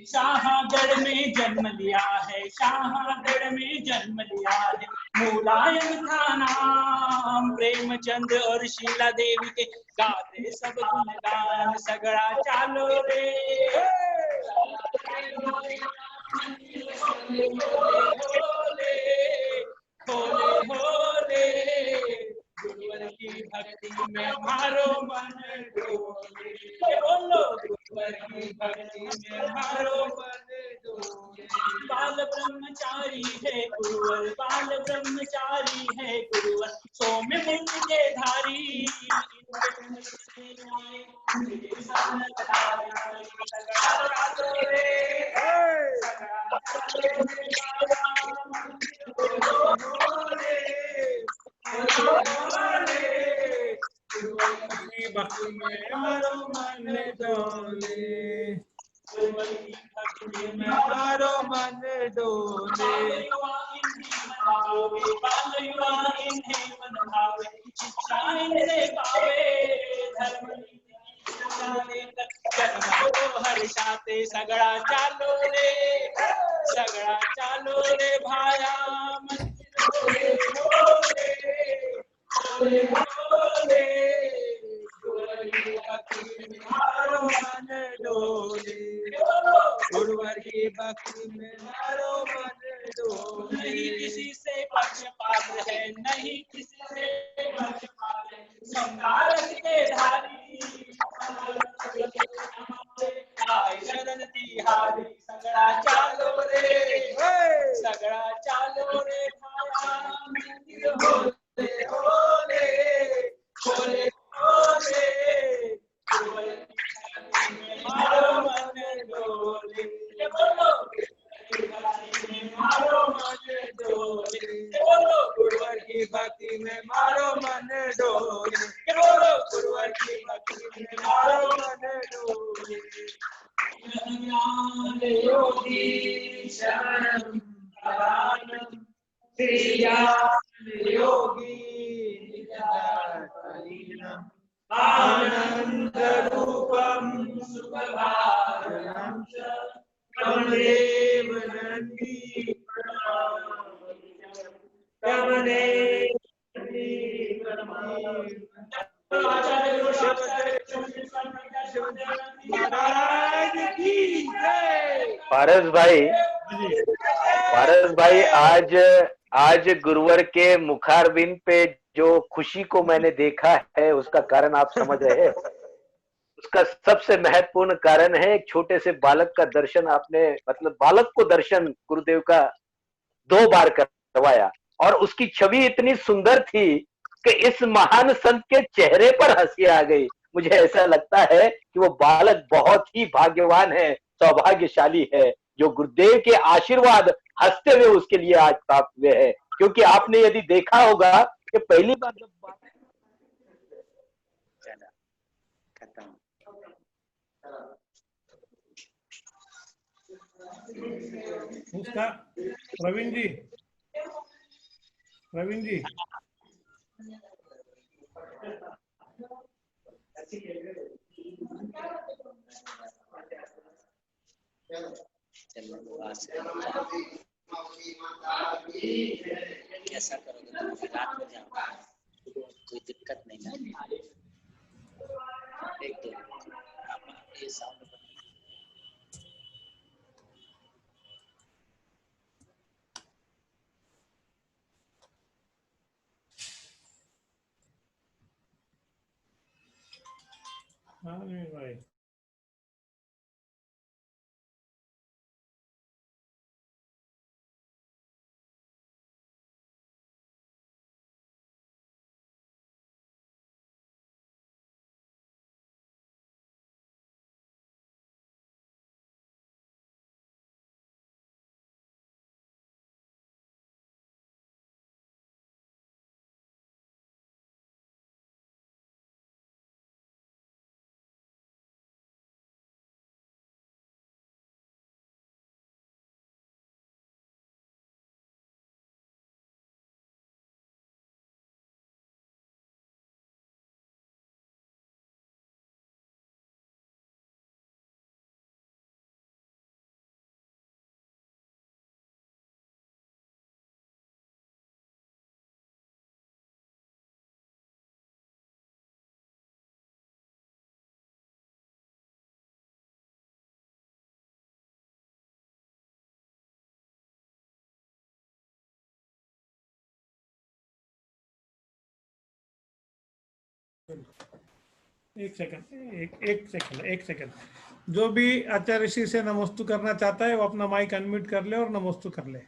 शाहगढ़ में जन्म लिया है, शाहगढ़ में जन्म लिया है, मुलायम था नाम, प्रेमचंद और शीला देवी के गाते सब गुणगान, सगड़ा चालो रे, होले होले होले, गुरुवर की भक्ति में मारो मन डोले, बोलो गुरुवर की भक्ति में मारो मन डोले। बाल ब्रह्मचारी है गुरुवर, बाल ब्रह्मचारी है गुरुवर, सौम्य मुंड के धारी, भक्ति में मारो मन डोले, भक्ति में मारो मन डोले। बाल युवा इन्हें मन भावे, शिक्षा इनसे पावे, धर्म जन्म को हर्षाते, सगड़ा चालो रे, सगड़ा चालो रे भाया मंदिर होले होले होले, गुरुवर की भक्ति में मारो मन डोले, गुरुवर की भक्ति में मारो मन डोले। नहीं किसी से पक्षपात है, नहीं किसी से पक्षपात है, संसार के धारी, शरण तिहारी, सगड़ा चालो रे, सगड़ा चालो रे भाया मंदिर होले होले होले होले, गुरुवर की भक्ति में मारो मन डोले, बोलो मारो मन डोले, बोलो गुरुवर की भक्ति में मारो मन डोले, बोलो गुरुवर की भक्ति में मारो मन डोले। ज्ञान योगी शरणं शरणं, श्री ज्ञान योगी निजतलीनं, आनंद रूपं सुखभारणं च, तमदेव नंदी तमदेव पारस भाई आज गुरुवर के मुखारबिंद पे जो खुशी को मैंने देखा है, उसका कारण आप समझ रहे हैं। उसका सबसे महत्वपूर्ण कारण है एक छोटे से बालक का दर्शन आपने, मतलब बालक को दर्शन गुरुदेव का 2 बार करवाया, और उसकी छवि इतनी सुंदर थी कि इस महान संत के चेहरे पर हंसी आ गई। मुझे ऐसा लगता है कि वो बालक बहुत ही भाग्यवान है, सौभाग्यशाली है, जो गुरुदेव के आशीर्वाद हंसते हुए उसके लिए आज प्राप्त हुए हैं। क्योंकि आपने यदि देखा होगा कि पहली बार जब उसका प्रवीण जी चलो कैसा करोगे तुम? फिर रात में जाओगे, कोई दिक्कत नहीं ना। एक दो ये साउंड हाँ भाई एक सेकंड। जो भी आचार्य ऋषि से नमोस्तु करना चाहता है वो अपना माइक अनम्यूट कर ले और नमोस्तु कर ले।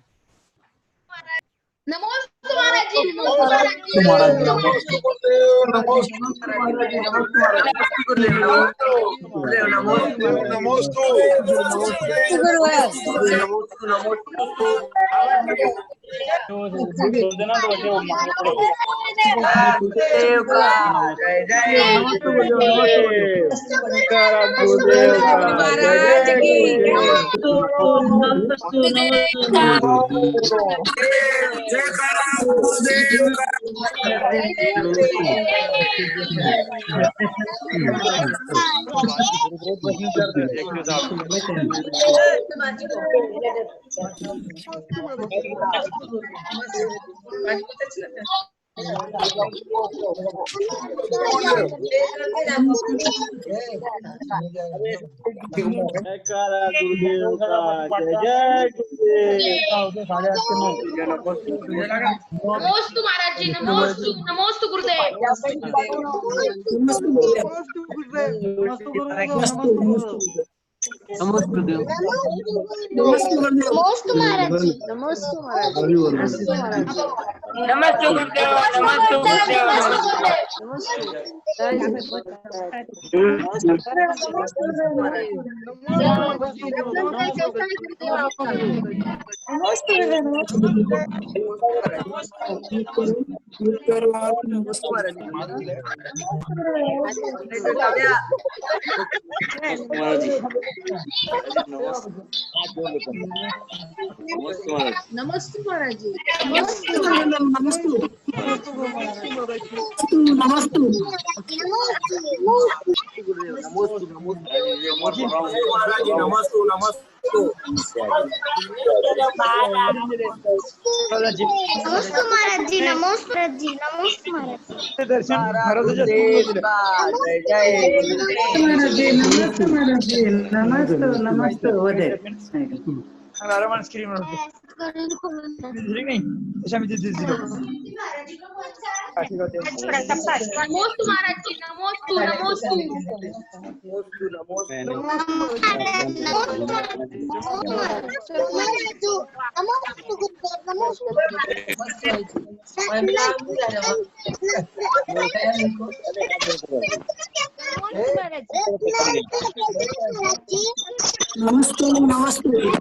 नमोस्तु महाराज जी, नमोस्तु महाराज जी, नमोस्तु नमोस्तु महाराज जी, नमोस्तु, नमोस्तु गुरुदेव। नमोस्तु महाराज जी, नमोस्तु महाराज जी, नमोस्तु महाराज जी, नमस्ते गुरुदेव, नमस्ते गुरुदेव। नमस्ते महाराज जी, नमोस्तु महाराज जी, नमोस्तु, नमोस्तु।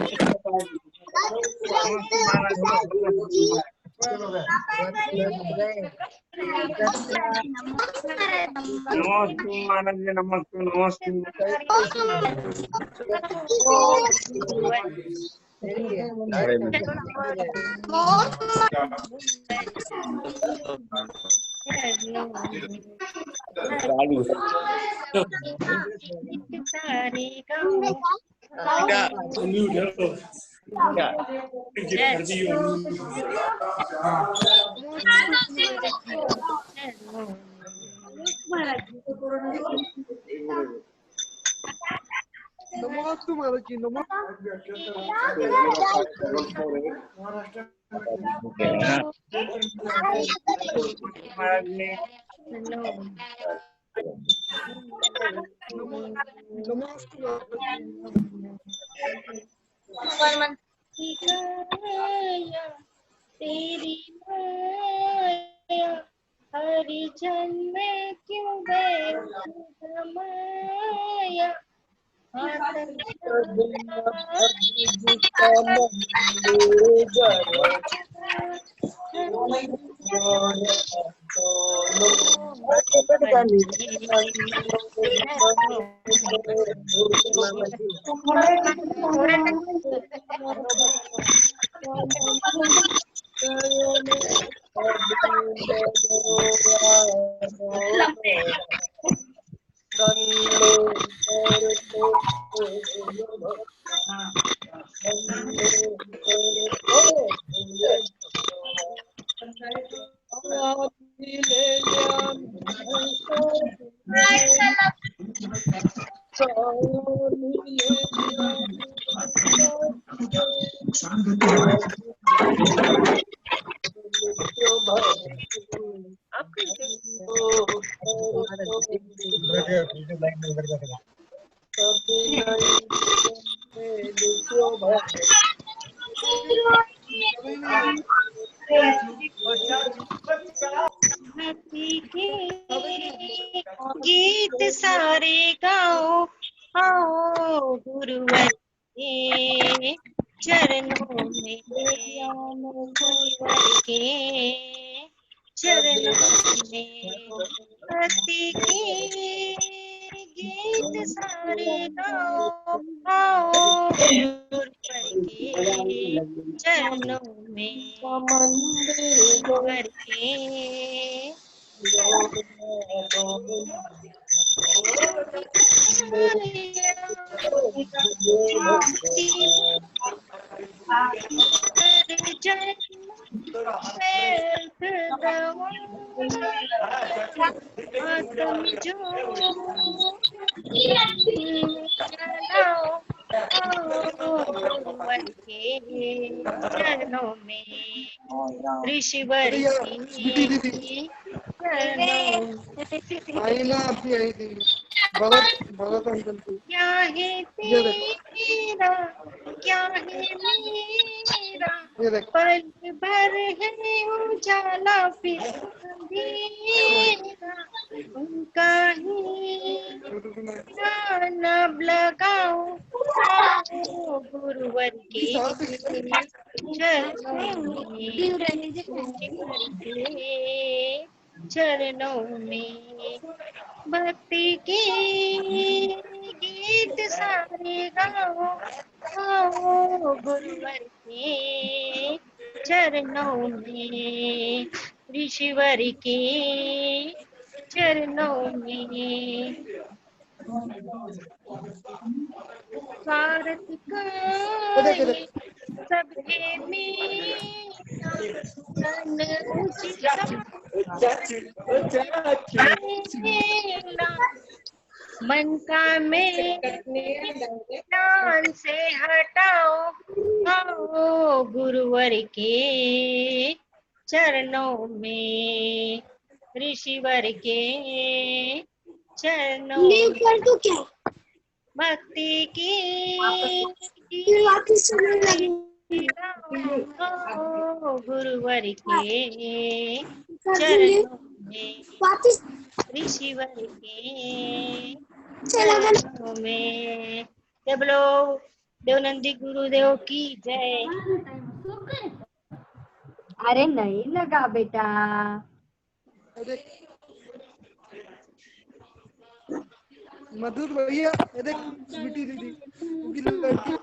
नमोस्तु महाराज जी तेरी माया हरि जन्म क्यों माया गीत सारे गाओ आओ गुरुवर के चरणों में गुरुवर के चरणों में भक्ति के गीत सारे गाओ आओ गुरुवर के चरणों में गुरुवर के चरणों में ऋषिवर की आई ना आपकी आई थी बहुत बहुत अंकल थी क्या है तेरा क्या है मेरा पल भर है उजाला फिर अंधेरा उनका ही नाम लगाओ आओ गुरुवर के चरणों में भक्ति के गीत सारे गाओ आओ गुरुवर के चरणों में ऋषिवर के चरणों में भारत का सबके मन का मैदान से हटाओ आओ गुरुवर के चरणों में ऋषिवर के चरणों में भक्ति की गुरुवर के चरणों में ऋषिवर के चरणों में जब लोग देवनंदी गुरुदेव की जय। अरे नहीं लगा बेटा। मधुर भैया ये देख स्वीटी दीदी उनकी लड़की